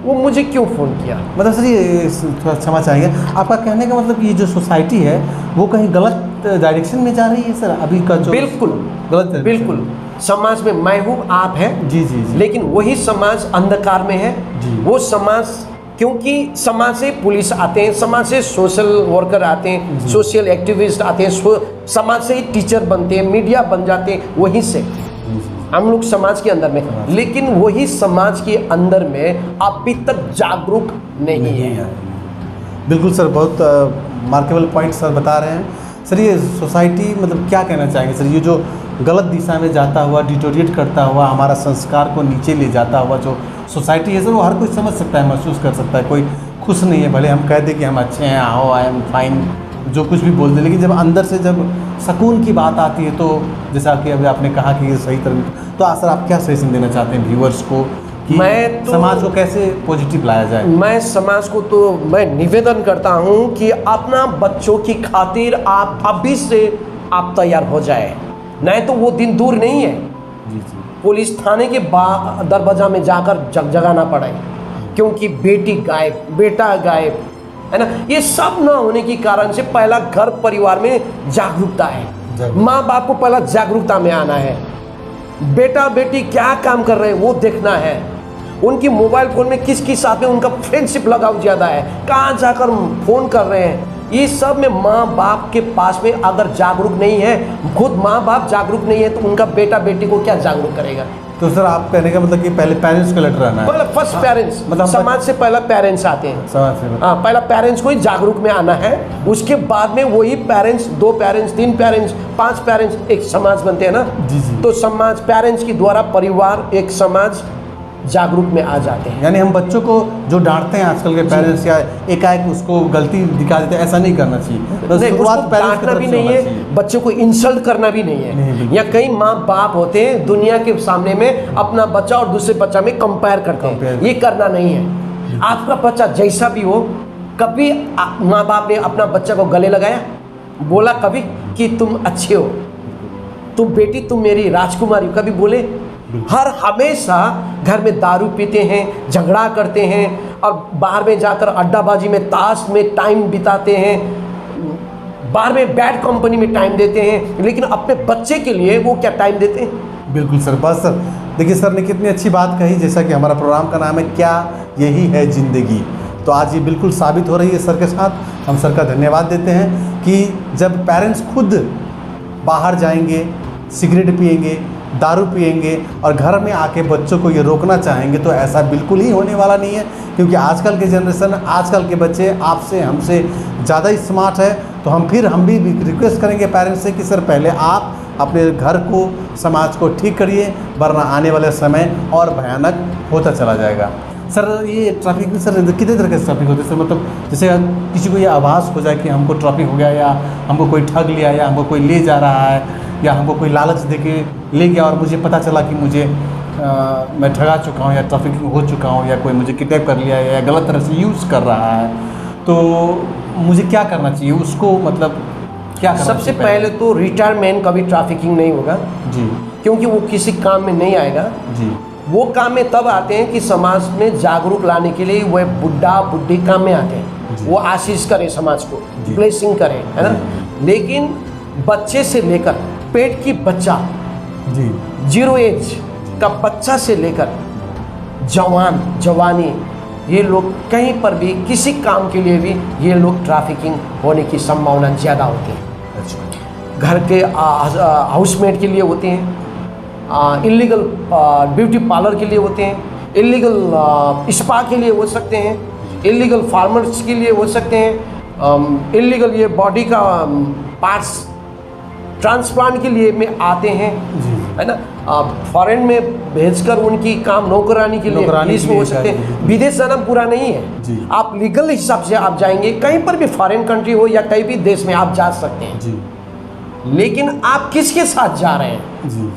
वो मुझे क्यों फ़ोन किया? मतलब सर ये थोड़ा क्षमा चाहेंगे, आपका कहने का मतलब कि ये जो सोसाइटी है वो कहीं गलत डायरेक्शन में जा रही है सर अभी का जो? बिल्कुल गलत, बिल्कुल। समाज में मैं हूँ, आप हैं, जी जी जी, लेकिन वही समाज अंधकार में है जी। वो समाज, क्योंकि समाज से पुलिस आते हैं, समाज से सोशल वर्कर आते हैं, सोशल एक्टिविस्ट आते हैं, समाज से ही टीचर बनते हैं, मीडिया बन जाते हैं, वहीं से हम लोग समाज के अंदर में। लेकिन वही समाज के अंदर में अभी तक जागरूक नहीं है। बिल्कुल सर, बहुत मार्केबल पॉइंट सर बता रहे हैं। सर ये सोसाइटी मतलब क्या कहना चाहेंगे सर, ये जो गलत दिशा में जाता हुआ, डिटोरिएट करता हुआ, हमारा संस्कार को नीचे ले जाता हुआ जो सोसाइटी है सर, वो हर कोई समझ सकता है, महसूस कर सकता है। कोई खुश नहीं है, भले हम कह दें कि हम अच्छे हैं, आओ आई एम फाइन, जो कुछ भी बोल दें, लेकिन जब अंदर से जब सुकून की बात आती है, तो जैसा कि अभी आपने कहा कि ये सही तरह, तो सर आप क्या सजेशन देना चाहते हैं व्यूअर्स को कि मैं तो समाज को कैसे पॉजिटिव लाया जाए? मैं समाज को तो मैं निवेदन करता हूँ कि अपना बच्चों की खातिर आप अभी से आप तैयार हो जाए, नहीं तो वो दिन दूर नहीं है। जी जी, पुलिस थाने के दरवाजा में जाकर जगजगाना पड़े, क्योंकि बेटी गायब, बेटा गायब, है ना। ये सब ना होने के कारण से पहला घर परिवार में जागरूकता है। माँ बाप को पहला जागरूकता में आना है। बेटा बेटी क्या काम कर रहे हैं वो देखना है। उनकी मोबाइल फ़ोन में किसके साथ में उनका फ्रेंडशिप लगाव ज़्यादा है, कहाँ जाकर फ़ोन कर रहे हैं, ये सब में माँ बाप के पास में अगर जागरूक नहीं है, खुद माँ बाप जागरूक नहीं है, तो उनका बेटा बेटी को क्या जागरूक करेगा? तो सर आप कहने का मतलब कि पहले पेरेंट्स को अलर्ट रहना है? पहले फर्स्ट पेरेंट्स, मतलब समाज से पहला पेरेंट्स आते हैं। समाज से हाँ, पहला पेरेंट्स को ही जागरूक में आना है, उसके बाद में वही पेरेंट्स, 2 पेरेंट्स, 3 पेरेंट्स, 5 पेरेंट्स, एक समाज बनते हैं ना। जी जी। तो समाज, पेरेंट्स के द्वारा परिवार, एक समाज जागरूक में आ जाते हैं। यानी हम बच्चों को जो डांटते हैं आजकल के पेरेंट्स, या एकाएक उसको गलती दिखा देते हैं, ऐसा नहीं करना चाहिए। तो नहीं, शुरुआत उसको पेरेंट्स की डांटना तरफ भी से नहीं होना है, चाहिए। बच्चों को इंसल्ट करना भी नहीं नहीं, है। बिल्कुल। या कई माँ बाप होते हैं दुनिया के सामने में अपना बच्चा और दूसरे बच्चा में कंपेयर करते हैं, ये करना नहीं है। आपका बच्चा जैसा भी हो, कभी माँ बाप ने अपना बच्चा को गले लगाया, बोला कभी कि तुम अच्छे हो, तुम बेटी तुम मेरी राजकुमारी, कभी बोले? हर हमेशा घर में दारू पीते हैं, झगड़ा करते हैं, और बाहर में जाकर अड्डाबाजी में, ताश में टाइम बिताते हैं, बाहर में बैड कंपनी में टाइम देते हैं, लेकिन अपने बच्चे के लिए वो क्या टाइम देते हैं? बिल्कुल सर, बस सर देखिए सर ने कितनी अच्छी बात कही। जैसा कि हमारा प्रोग्राम का नाम है क्या यही है ज़िंदगी, तो आज ये बिल्कुल साबित हो रही है सर के साथ। हम सर का धन्यवाद देते हैं कि जब पेरेंट्स खुद बाहर जाएंगे, सिगरेट पिएंगे, दारू पिएंगे, और घर में आके बच्चों को ये रोकना चाहेंगे, तो ऐसा बिल्कुल ही होने वाला नहीं है। क्योंकि आजकल के जनरेशन, आजकल के बच्चे आपसे हमसे ज़्यादा ही स्मार्ट है। तो हम भी रिक्वेस्ट करेंगे पेरेंट्स से कि सर पहले आप अपने घर को, समाज को ठीक करिए, वरना आने वाले समय और भयानक होता चला जाएगा। सर ये ट्रैफिक सर कितने तरह के ट्रैफिक होते हैं सर? मतलब जैसे किसी को ये आभास हो जाए कि हमको ट्रैफिक हो गया, या हमको कोई ठग लिया, या हमको कोई ले जा रहा है, या हमको कोई लालच देके ले गया और मुझे पता चला कि मुझे मैं ठगा चुका हूँ, या ट्रैफिकिंग हो चुका हूँ, या कोई मुझे किडनैप कर लिया है, या गलत तरह से यूज़ कर रहा है, तो मुझे क्या करना चाहिए उसको? मतलब क्या करना सबसे चाहिए पहले तो रिटायरमेंट, कभी ट्रैफिकिंग नहीं होगा जी क्योंकि वो किसी काम में नहीं आएगा। जी वो काम में तब आते हैं कि समाज में जागरूक लाने के लिए वो बुढ़ा बुढ़ी काम में आते हैं, जी। वो आशीष करे समाज को, जी। ब्लेसिंग करे, है ना। लेकिन बच्चे से लेकर पेट की बच्चा, जी 0 एज का बच्चा से लेकर जवान जवानी, ये लोग कहीं पर भी किसी काम के लिए भी ये लोग ट्रैफिकिंग होने की संभावना ज़्यादा होती है। अच्छा घर के हाउसमेट के लिए होते हैं, इलीगल ब्यूटी पार्लर के लिए होते हैं, इलीगल स्पा के लिए हो सकते हैं, इलीगल फार्मर्स के लिए हो सकते हैं, इलीगल ये बॉडी का पार्ट्स ट्रांसप्लांट के लिए में आते हैं, जी है ना। फॉरेन में भेजकर उनकी काम नौकरानी के लिए नौकरानी इसमें के हो लिए सकते जाते हैं। हैं। विदेश जाना बुरा नहीं है, जी। आप लीगल हिसाब से आप जाएंगे कहीं पर भी, फॉरेन कंट्री हो या कहीं भी देश में आप जा सकते हैं। जी लेकिन आप किसके साथ जा रहे हैं, जी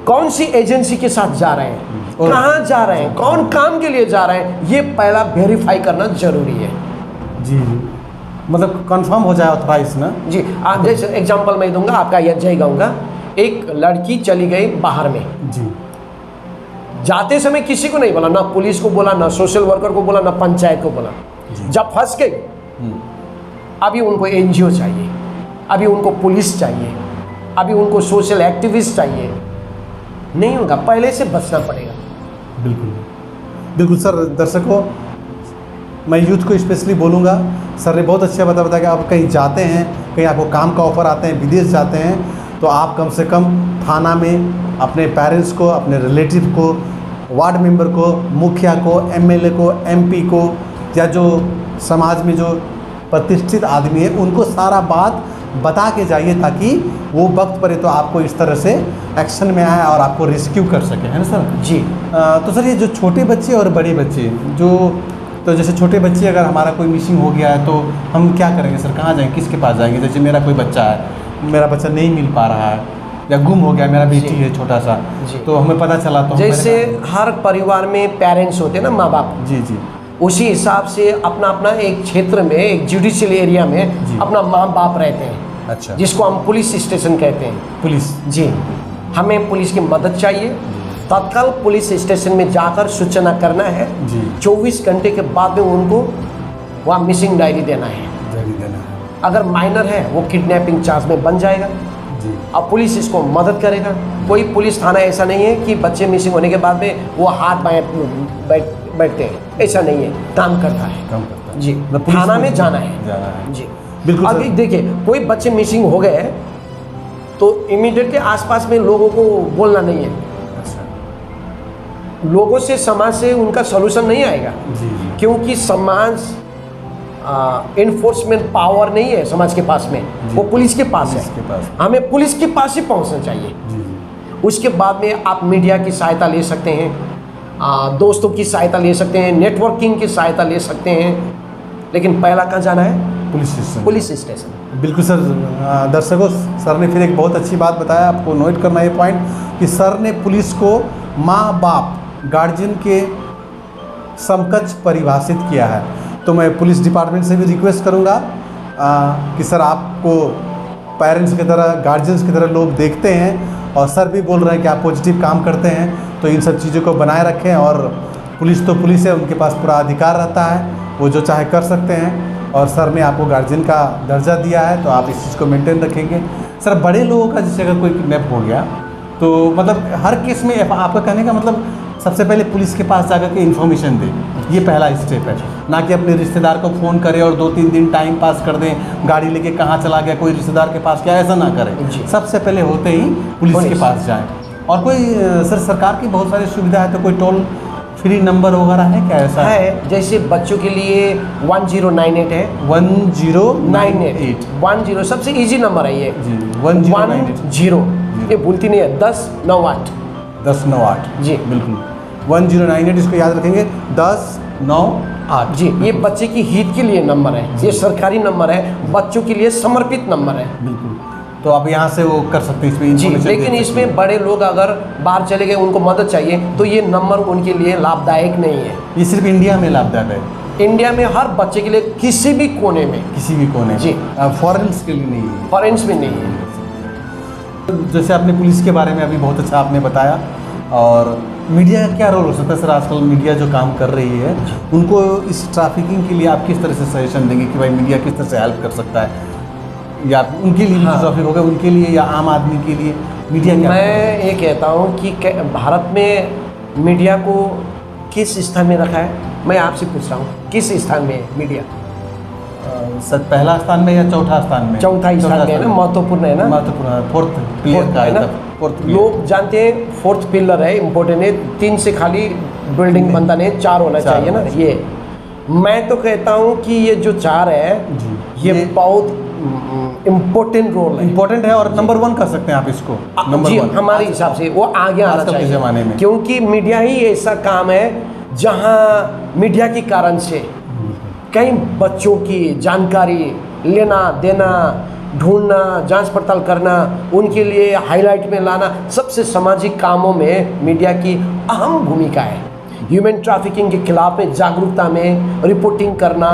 कौन सी एजेंसी के साथ जा रहे हैं, और- कहाँ जा रहे हैं, कौन काम के लिए जा रहे हैं, ये पहला वेरीफाई करना जरूरी है। जी मतलब कंफर्म हो जाए ऑथराइज ना। जी आप जैसे एग्जांपल मैं दूंगा, आपका यह गाऊंगा। एक लड़की चली गई बाहर में, जी जाते समय किसी को नहीं बोला, ना पुलिस को बोला, ना सोशल वर्कर को बोला, ना पंचायत को बोला। जी। जब फंस गई, अभी उनको एनजीओ चाहिए, अभी उनको पुलिस चाहिए, अभी उनको सोशल एक्टिविस्ट चाहिए। नहीं होगा, पहले से बचना पड़ेगा। बिल्कुल बिल्कुल सर। दर्शकों, मैं यूथ को स्पेशली बोलूँगा, सर ने बहुत अच्छा बताया कि आप कहीं जाते हैं, कहीं आपको काम का ऑफर आते हैं, विदेश जाते हैं, तो आप कम से कम थाना में अपने पेरेंट्स को, अपने रिलेटिव को, वार्ड मेंबर को, मुखिया को, एमएलए को, एमपी को, या जो समाज में जो प्रतिष्ठित आदमी है उनको सारा बात बता के जाइए, ताकि वो वक्त पर तो आपको इस तरह से एक्शन में आए और आपको रेस्क्यू कर सके, है ना सर। जी। तो सर ये जो छोटे बच्चे और बड़े बच्चे जो, तो जैसे छोटे बच्चे अगर हमारा कोई मिसिंग हो गया है तो हम क्या करेंगे सर, कहाँ जाएंगे, किसके पास जाएंगे। जैसे मेरा कोई बच्चा है, मेरा बच्चा नहीं मिल पा रहा है या गुम हो गया, मेरा बेटी है छोटा सा, जी। तो हमें पता चला तो हम जैसे पहले हर परिवार में पेरेंट्स होते हैं ना, माँ बाप, जी जी उसी हिसाब से अपना अपना एक क्षेत्र में, एक जुडिशियल एरिया में जी। अपना माँ बाप रहते हैं, अच्छा जिसको हम पुलिस स्टेशन कहते हैं। पुलिस जी, हमें पुलिस की मदद चाहिए। तत्काल पुलिस स्टेशन में जाकर सूचना करना है। जी 24 घंटे के बाद में उनको वहाँ मिसिंग डायरी देना है। जरूरी देना है अगर माइनर है वो किडनैपिंग चार्ज में बन जाएगा। जी अब पुलिस इसको मदद करेगा। कोई पुलिस थाना ऐसा नहीं है कि बच्चे मिसिंग होने के बाद में वो हाथ बाएं बैठते हैं, ऐसा नहीं है, काम करता है। काम करता है जी, मतलब पुलिस थाना को में जाना है। जाना है जी बिल्कुल अभी सर। देखिए, कोई बच्चे मिसिंग हो गए तो इमीडिएटली आसपास में लोगों को बोलना नहीं है। अच्छा लोगों से, समाज से उनका सलूशन नहीं आएगा, जी जी क्योंकि समाज इन्फोर्समेंट पावर नहीं है समाज के पास में, जी। वो पुलिस के पास पुलिस है। के पास। हमें पुलिस के पास ही पहुंचना चाहिए। जी जी उसके बाद में आप मीडिया की सहायता ले सकते हैं, दोस्तों की सहायता ले सकते हैं, नेटवर्किंग की सहायता ले सकते हैं, लेकिन पहला कहाँ जाना है? Police station. Police station. बिल्कुल सर। दर्शकों, सर ने फिर एक बहुत अच्छी बात बताया, आपको नोट करना ये पॉइंट कि सर ने पुलिस को माँ बाप, गार्जियन के समकक्ष परिभाषित किया है। तो मैं पुलिस डिपार्टमेंट से भी रिक्वेस्ट करूँगा कि सर आपको पेरेंट्स की तरह, गार्जियंस की तरह लोग देखते हैं, और सर भी बोल रहे हैं कि आप पॉजिटिव काम करते हैं, तो इन सब चीज़ों को बनाए रखें। और पुलिस तो पुलिस है, उनके पास पूरा अधिकार रहता है, वो जो चाहे कर सकते हैं, और सर ने आपको गार्जियन का दर्जा दिया है, तो आप इस चीज़ को मेंटेन रखेंगे। सर बड़े लोगों का जैसे अगर कोई किडनैप हो गया, तो मतलब हर केस में आपका कहने का मतलब सबसे पहले पुलिस के पास जाकर के इन्फॉर्मेशन दें, ये पहला स्टेप है। ना कि अपने रिश्तेदार को फ़ोन करें और 2-3 दिन टाइम पास कर दें, गाड़ी लेके कहाँ चला गया कोई रिश्तेदार के पास, क्या ऐसा ना करें। जी। सबसे पहले होते ही पुलिस के पास जाएं। और कोई सर सरकार की बहुत सारी सुविधा है, तो कोई टोल फ्री नंबर वगैरह है क्या ऐसा? है, जैसे बच्चों के लिए 1098 है। 1098 10 सबसे इजी नंबर है ये जी 1098 10, ये भूलती नहीं है, 1098 1098 जी बिल्कुल 1098, इसको याद रखेंगे 1098 जी। ये बच्चे की हित के लिए नंबर है, ये सरकारी नंबर है, बच्चों के लिए समर्पित नंबर है। बिल्कुल। तो आप यहाँ से वो कर सकते हैं, इसमें जी, information दे लेकिन सकते इसमें हैं। बड़े लोग अगर बाहर चले गए, उनको मदद चाहिए, तो ये नंबर उनके लिए लाभदायक नहीं है। ये सिर्फ इंडिया में लाभदायक है। इंडिया में हर बच्चे के लिए किसी भी कोने में, किसी भी कोने जी। फॉरेन्स के लिए नहीं है। फॉरेंस में नहीं है। जैसे आपने पुलिस के बारे में अभी बहुत अच्छा आपने बताया, और मीडिया का क्या रोल हो सकता है सर? आजकल मीडिया जो काम कर रही है उनको इस ट्रैफिकिंग के लिए आप किस तरह से सजेशन देंगे कि भाई मीडिया किस तरह से हेल्प कर सकता है, या उनके लिए हाँ। जो ट्रैफिक होगा उनके लिए, या आम आदमी के लिए मीडिया क्या? मैं ये कहता हूँ कि भारत में मीडिया को किस स्थान में रखा है, मैं आपसे पूछ रहा हूँ, किस स्थान में है मीडिया? सर पहला स्थान में या चौथा स्थान में? चौथा स्थान में है ना, महत्वपूर्ण है ना, महत्वपूर्ण, फोर्थ पिलर का है ना। फोर्थ लोग जानते हैं फोर्थ पिलर है, इम्पोर्टेंट है, 3 से खाली बिल्डिंग बनता नहीं, 4 होना चाहिए ना। ये मैं तो कहता हूँ कि ये जो 4 है ये बहुत इम्पोर्टेंट रोल है, इम्पोर्टेंट है, और नंबर 1 कर सकते हैं आप इसको, नंबर जी 1 हमारे हिसाब से वो आगे आना आजकल के चाहिए ज़माने में। क्योंकि मीडिया ही ऐसा काम है जहाँ मीडिया के कारण से कई बच्चों की जानकारी लेना देना, ढूंढना, जांच पड़ताल करना, उनके लिए हाईलाइट में लाना, सबसे सामाजिक कामों में मीडिया की अहम भूमिका है। ह्यूमन ट्रैफिकिंग के खिलाफ में जागरूकता में रिपोर्टिंग करना,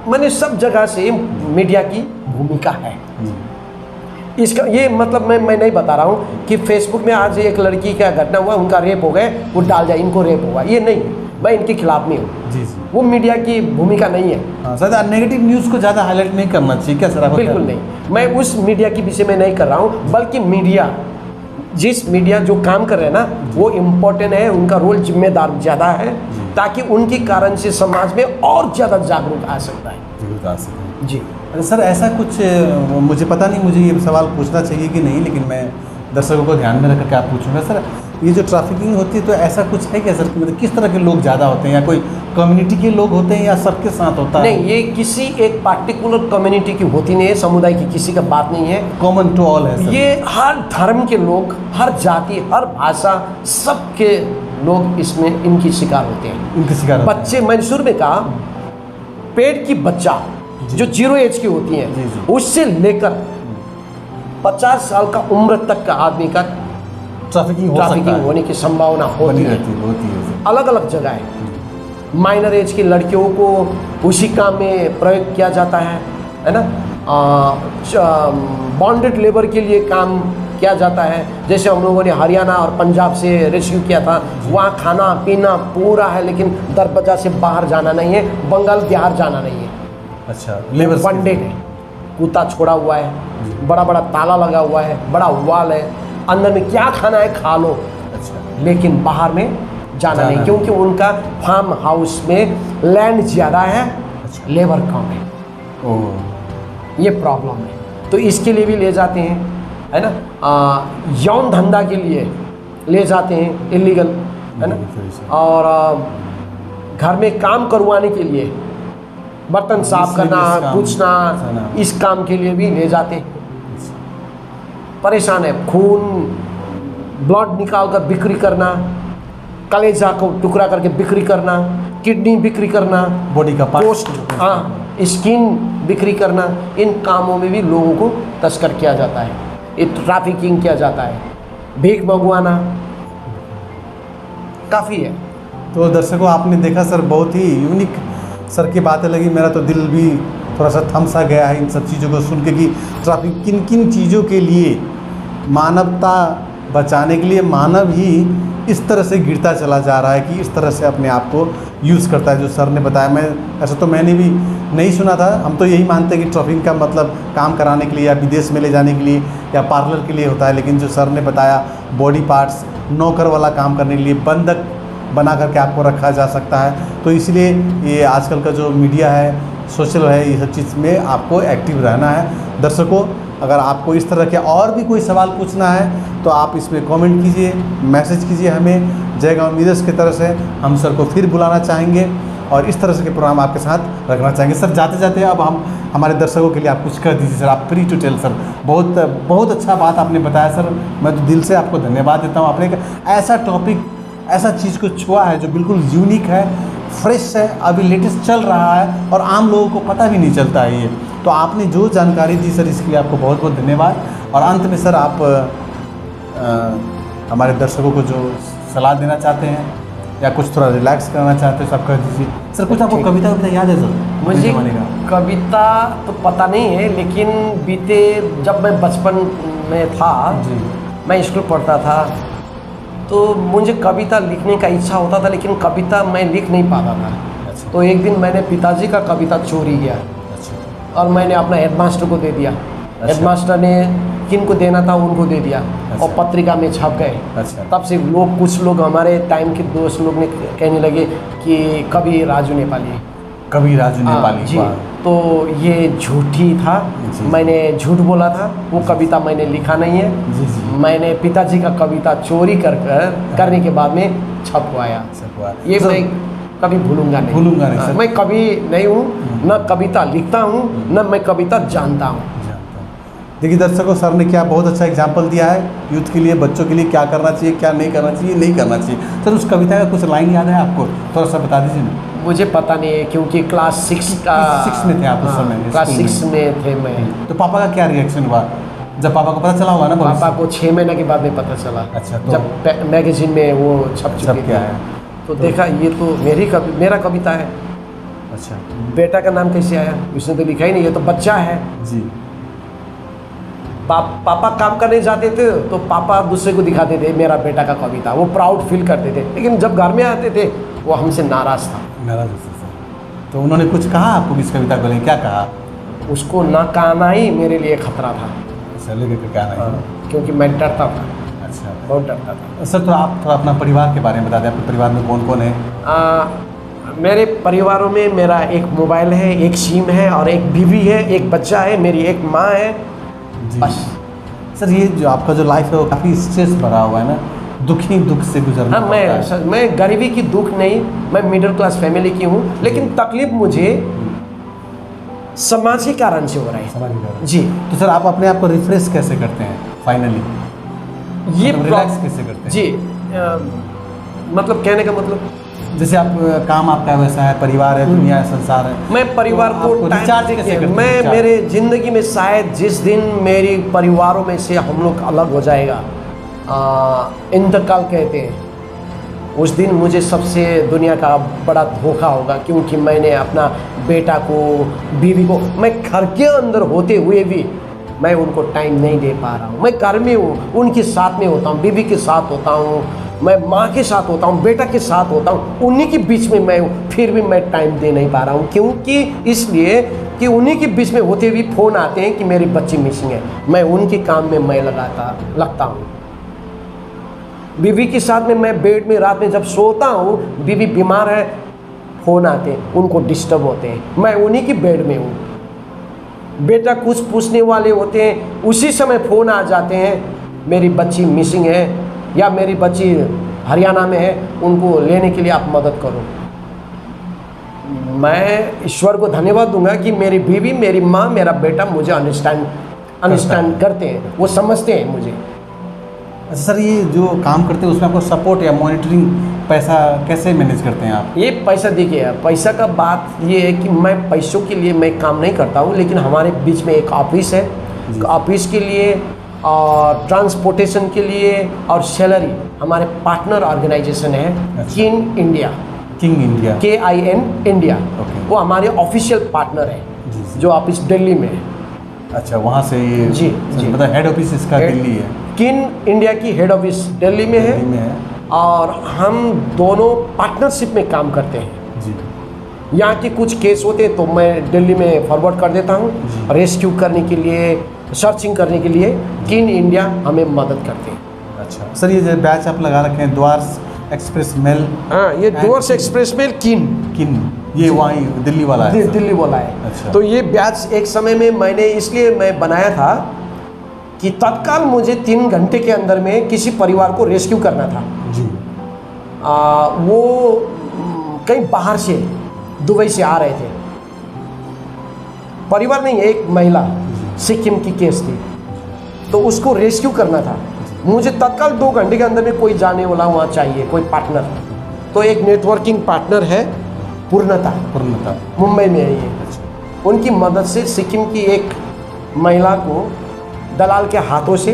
मैंने सब जगह से मीडिया की भूमिका है। इसका ये मतलब मैं नहीं बता रहा हूँ कि फेसबुक में आज एक लड़की का घटना हुआ, उनका रेप हो गए, वो डाल जाए इनको रेप हुआ, ये नहीं, मैं इनके खिलाफ नहीं हूँ। जी जी, वो मीडिया की भूमिका नहीं है। हाँ सर, नेगेटिव न्यूज़ को ज़्यादा हाईलाइट नहीं करना चाहिए क्या सर? आपको बिल्कुल नहीं, मैं उस मीडिया के विषय में नहीं कर रहा हूँ, बल्कि मीडिया, जिस मीडिया जो काम कर रहे हैं ना वो इम्पोर्टेंट है, उनका रोल जिम्मेदार ज़्यादा है, ताकि उनके कारण से समाज में और ज़्यादा जागरूक आ सकता है। जरूर आ सकें जी अरे सर, ऐसा कुछ मुझे पता नहीं मुझे ये सवाल पूछना चाहिए कि नहीं, लेकिन मैं दर्शकों को ध्यान में रख कर क्या पूछूंगा सर, ये जो ट्रैफिकिंग होती है तो ऐसा कुछ है क्या सर कि मतलब किस तरह के लोग ज़्यादा होते हैं, या कोई कम्युनिटी के लोग होते हैं, या सबके साथ होता है? नहीं, ये किसी एक पार्टिकुलर कम्युनिटी की होती नहीं है, समुदाय की किसी का बात नहीं है, कॉमन टू ऑल है सर? ये हर धर्म के लोग, हर जाति, हर भाषा, सबके लोग इसमें इनकी शिकार होते हैं। उनके शिकार होते हैं। बच्चे, मैंने शुरू में कहा, पेट की बच्चा जो 0 एज की होती जी, है, जी। उससे लेकर 50 साल का उम्र तक का आदमी का ट्रैफिकिंग हो सकता ट्रैफिकिंग है, होने की संभावना बनी होती है। रहती है, होती है सर। अलग अलग जगह है। माइनर एज की लड़कियों को उसी काम में प्रयोग किया जाता है ना। बॉन्डेड लेबर के लिए काम किया जाता है, जैसे हम लोगों ने हरियाणा और पंजाब से रेस्क्यू किया था, वहाँ खाना पीना पूरा है, लेकिन दरवाजा से बाहर जाना नहीं है, बंगाल बिहार जाना नहीं है। अच्छा, लेबर बॉन्डेड है, कुत्ता छोड़ा हुआ है, बड़ा बड़ा ताला लगा हुआ है, बड़ा वाल है, अंदर में क्या खाना है खा लो, अच्छा, लेकिन बाहर में जाना नहीं, क्योंकि उनका फार्म हाउस में लैंड ज़्यादा है, अच्छा। लेबर कम है, ओह, ये प्रॉब्लम है। तो इसके लिए भी ले जाते हैं, है ना, यौन धंधा के लिए ले जाते हैं, इलीगल, है ना, और घर में काम करवाने के लिए, बर्तन साफ करना, पूछना, इस काम के लिए भी ले जाते हैं। परेशान है, खून ब्लड निकाल कर बिक्री करना, कलेजा को टुकड़ा करके बिक्री करना, किडनी बिक्री करना, बॉडी का पोस्ट, हाँ, स्किन बिक्री करना, इन कामों में भी लोगों को तस्कर किया जाता है, ये ट्रैफिकिंग किया जाता है, भीख मंगवाना काफ़ी है। तो दर्शकों, आपने देखा सर, बहुत ही यूनिक सर की बातें लगी, मेरा तो दिल भी थोड़ा सा थम सा गया है इन सब चीज़ों को सुन के कि ट्रैफिक किन किन चीज़ों के लिए, मानवता बचाने के लिए मानव ही इस तरह से गिरता चला जा रहा है कि इस तरह से अपने आप को यूज़ करता है। जो सर ने बताया, मैं ऐसा तो मैंने भी नहीं सुना था। हम तो यही मानते हैं कि ट्रैफिकिंग का मतलब काम कराने के लिए या विदेश में ले जाने के लिए या पार्लर के लिए होता है, लेकिन जो सर ने बताया बॉडी पार्ट्स, नौकर वाला काम करने के लिए बंधक बना करके आपको रखा जा सकता है। तो इसलिए ये आजकल का जो मीडिया है, सोशल है, ये सब चीज़ में आपको एक्टिव रहना है। दर्शकों, अगर आपको इस तरह के और भी कोई सवाल पूछना है तो आप इसमें कमेंट कीजिए, मैसेज कीजिए हमें। जयगांव मीडिया की तरफ से हम सर को फिर बुलाना चाहेंगे और इस तरह से के प्रोग्राम आपके साथ रखना चाहेंगे। सर, जाते जाते अब हम हमारे दर्शकों के लिए आप कुछ कर दीजिए सर, आप फ्री टू टेल सर। बहुत बहुत अच्छा बात आपने बताया सर, मैं तो दिल से आपको धन्यवाद देता हूँ। आपने एक ऐसा टॉपिक, ऐसा चीज़ को छुआ है जो बिल्कुल यूनिक है, फ्रेश है, अभी लेटेस्ट चल रहा है और आम लोगों को पता भी नहीं चलता है ये। तो आपने जो जानकारी दी सर, इसके लिए आपको बहुत बहुत धन्यवाद। और अंत में सर, आप हमारे दर्शकों को जो सलाह देना चाहते हैं या कुछ थोड़ा रिलैक्स करना चाहते हो सब कर दीजिए। सर कुछ आपको ठीक। कविता वविता याद है सर? मुझे अपने ज़माने का? कविता तो पता नहीं है, लेकिन बीते जब मैं बचपन में था, जी मैं स्कूल पढ़ता था, तो मुझे कविता लिखने का इच्छा होता था, लेकिन कविता मैं लिख नहीं पाता था। अच्छा तो एक दिन मैंने पिताजी का कविता चोरी किया अच्छा और मैंने अपना हेडमास्टर को दे दिया। हेडमास्टर ने किनको देना था उनको दे दिया और पत्रिका में छप गए। अच्छा तब से लोग, कुछ लोग हमारे टाइम के दोस्त लोग ने कहने लगे कि कवि राजू नेपाली है। कवि राजू नेपाली। जी, वाह। तो ये झूठी था, जी। मैंने झूठ बोला था, वो कविता मैंने लिखा नहीं है। जी जी मैंने पिताजी का कविता चोरी करने के बाद में छपवाया। सब हुआ। ये सर, मैं कभी भूलूंगा नहीं। भूलूंगा नहीं, सर। मैं कवि नहीं हूँ, न कविता लिखता हूँ, न मैं कविता जानता हूँ। जानता हूँ। देखिए दर्शकों, सर ने क्या बहुत अच्छा एग्जाम्पल दिया है यूथ के लिए, बच्चों के लिए क्या करना चाहिए, क्या नहीं करना चाहिए, नहीं करना चाहिए। सर उस कविता का कुछ लाइन याद है आपको? थोड़ा सा बता दीजिए ना। मुझे पता नहीं है, क्योंकि क्लास 6 का 6 में थे आप उस समय? क्लास स्कूल 6 में थे मैं। तो पापा का क्या रिएक्शन हुआ जब पापा को पता चला होगा ना? पापा को 6 महीने के बाद में पता चला। अच्छा, तो जब मैगजीन में वो छप चुकी क्या थी, है? तो देखा ये तो मेरा कविता है। अच्छा बेटा का नाम कैसे आया? उसने तो लिखा ही नहीं, ये तो बच्चा है। जी पापा काम करने जाते थे तो पापा दूसरे को दिखाते थे मेरा बेटा का कविता, वो प्राउड फील करते थे। लेकिन जब घर में आते थे वो हमसे नाराज़ था। नाराज हो सर। तो उन्होंने कुछ कहा आपको इस कविता को लेकर? क्या कहा? उसको ना कहना ही मेरे लिए खतरा था। अच्छा, लेकर क्या नहीं? क्योंकि मैं डरता था, अच्छा बहुत डरता था। सर, तो आप थोड़ा अपना परिवार के बारे में बता दें। आपके परिवार में कौन कौन है? मेरे परिवारों में मेरा एक मोबाइल है, एक सिम है और एक बीवी है, एक बच्चा है, मेरी एक माँ है, जी। बस। सर ये जो आपका जो लाइफ है वो काफ़ी स्ट्रेस भरा हुआ है ना, दुख से गुजरना हाँ, पड़ता है। मैं गरीबी की दुख नहीं, मैं मिडिल क्लास फैमिली की हूँ, लेकिन तकलीफ मुझे समाज के कारण से हो रहा है। समझ गया जी। तो सर आप अपने आप को रिफ्रेश कैसे करते हैं फाइनली? ये रिलैक्स कैसे करते हैं? जी, मतलब कहने का मतलब, जैसे आप काम आपका वैसा है, परिवार है, दुनिया है, संसार है, मैं परिवार तो को आपको टाइम रिचार्ज कैसे देखिए, करते हैं? मैं रिचार्ज? मेरे ज़िंदगी में शायद जिस दिन मेरी परिवारों में से हम लोग अलग हो जाएगा, इंतकाल कहते हैं, उस दिन मुझे सबसे दुनिया का बड़ा धोखा होगा। क्योंकि मैंने अपना बेटा को, बीवी को, मैं घर के अंदर होते हुए भी मैं उनको टाइम नहीं दे पा रहा हूँ। मैं घर में हूँ, उनके साथ में होता हूँ, बीवी के साथ होता हूँ, मैं माँ के साथ होता हूँ, बेटा के साथ होता हूँ, उन्हीं के बीच में मैं हूँ, फिर भी मैं टाइम दे नहीं पा रहा हूँ। क्योंकि इसलिए कि उन्हीं के बीच में होते हुए फ़ोन आते हैं कि मेरी बच्ची मिसिंग है, मैं उनके काम में मैं लगता हूँ। बीवी के साथ में मैं बेड में रात में जब सोता हूँ, बीवी बीमार है, फ़ोन आते हैं, उनको डिस्टर्ब होते हैं, मैं उन्हीं की बेड में हूँ। बेटा कुछ पूछने वाले होते हैं, उसी समय फ़ोन आ जाते हैं, मेरी बच्ची मिसिंग है या मेरी बच्ची हरियाणा में है, उनको लेने के लिए आप मदद करो। मैं ईश्वर को धन्यवाद दूंगा कि मेरी बीवी, मेरी माँ, मेरा बेटा मुझे अंडरस्टैंड करते हैं, वो समझते हैं मुझे। अच्छा सर, ये जो काम करते हैं उसमें आपको सपोर्ट या मॉनिटरिंग पैसा कैसे मैनेज करते हैं आप? ये पैसा देखिए, पैसा का बात ये है कि मैं पैसों के लिए मैं काम नहीं करता हूँ, लेकिन हमारे बीच में एक ऑफिस है, ऑफिस के लिए और ट्रांसपोर्टेशन के लिए और सैलरी हमारे पार्टनर ऑर्गेनाइजेशन है। अच्छा। King India, KIN India, okay. वो हमारे ऑफिशियल पार्टनर है, जी। जो ऑफिस दिल्ली में है। अच्छा, वहाँ से ये जी, जी। मतलब हेड ऑफिस इसका दिल्ली है? किंग इंडिया की हेड ऑफिस दिल्ली में दिल्ली में है है। और हम दोनों पार्टनरशिप में काम करते हैं। जी। यहाँ के कुछ केस होते हैं तो मैं दिल्ली में फॉरवर्ड कर देता हूँ, जी। रेस्क्यू करने के लिए, सर्चिंग करने के लिए किंग इंडिया हमें मदद करते हैं। अच्छा सर, ये जो बैच आप लगा रखे हैं द्वार्स एक्सप्रेस मेल, हाँ, ये डोर्स एक्सप्रेस मेल किन ये वहीं दिल्ली वाला है सर? दिल्ली वाला है। अच्छा। तो ये बैच एक समय में मैंने इसलिए मैं बनाया था कि तत्काल मुझे 3 घंटे के अंदर में किसी परिवार को रेस्क्यू करना था। जी। वो कहीं बाहर से, दुबई से आ रहे थे, परिवार नहीं, एक महिला, सिक्किम की केस थी, तो उसको रेस्क्यू करना था। मुझे तत्काल 2 घंटे के अंदर में कोई जाने वाला वहाँ चाहिए, कोई पार्टनर। तो एक नेटवर्किंग पार्टनर है, पूर्णता, मुंबई में है ये। उनकी मदद से सिक्किम की एक महिला को दलाल के हाथों से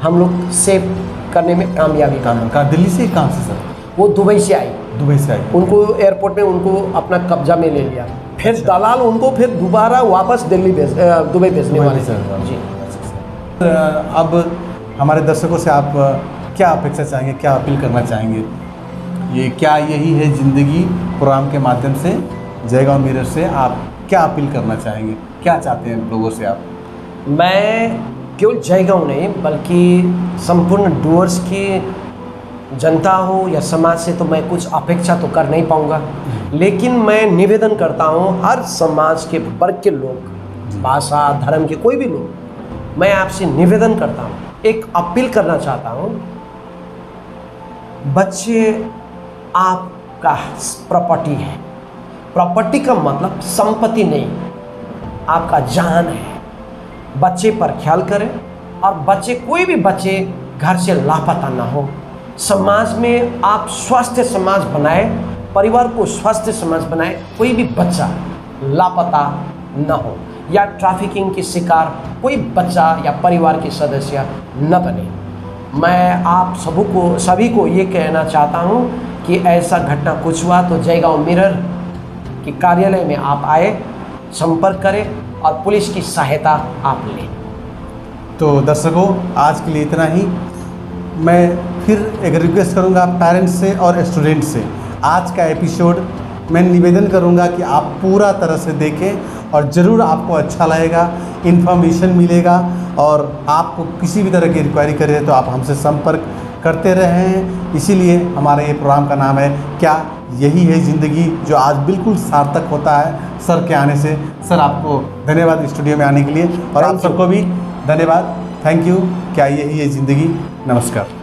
हम लोग सेव करने में कामयाबी कहाँ दिल्ली से? कहाँ से सर? वो दुबई से आई। दुबई से आई। उनको एयरपोर्ट में उनको अपना कब्जा में ले लिया, फिर दलाल उनको फिर दोबारा वापस दुबई भेजने वाले थे जी। अब हमारे दर्शकों से आप क्या अपेक्षा चाहेंगे, क्या अपील करना चाहेंगे? ये क्या यही है ज़िंदगी प्रोग्राम के माध्यम से जयगांव मिरर से आप क्या अपील करना चाहेंगे, क्या चाहते हैं लोगों से आप? मैं केवल जयगांव नहीं बल्कि संपूर्ण डूअर्स की जनता हो या समाज से तो मैं कुछ अपेक्षा तो कर नहीं पाऊंगा, लेकिन मैं निवेदन करता हूं हर समाज के वर्ग के लोग, भाषा धर्म के कोई भी लोग, मैं आपसे निवेदन करता हूं, एक अपील करना चाहता हूं। बच्चे आपका प्रॉपर्टी है। प्रॉपर्टी का मतलब संपत्ति नहीं, आपका जान है। बच्चे पर ख्याल करें और बच्चे, कोई भी बच्चे घर से लापता ना हो। समाज में आप स्वस्थ समाज बनाए, परिवार को स्वस्थ समाज बनाए, कोई भी बच्चा लापता न हो या ट्रैफिकिंग के शिकार कोई बच्चा या परिवार के सदस्य न बने। मैं आप सभी को ये कहना चाहता हूँ कि ऐसा घटना कुछ हुआ तो जयगांव मिरर के कार्यालय में आप आए, संपर्क करें और पुलिस की सहायता आप लें। तो दर्शकों, आज के लिए इतना ही। मैं फिर एक रिक्वेस्ट करूंगा पेरेंट्स से और स्टूडेंट से, आज का एपिसोड मैं निवेदन करूंगा कि आप पूरा तरह से देखें और ज़रूर आपको अच्छा लगेगा, इन्फॉर्मेशन मिलेगा। और आपको किसी भी तरह की इंक्वायरी करें तो आप हमसे संपर्क करते रहे हैं। इसीलिए हमारे ये प्रोग्राम का नाम है क्या यही है ज़िंदगी, जो आज बिल्कुल सार्थक होता है सर के आने से। सर, आपको धन्यवाद स्टूडियो में आने के लिए, और आप सबको भी धन्यवाद। Thank you. क्या यही है ज़िंदगी। नमस्कार।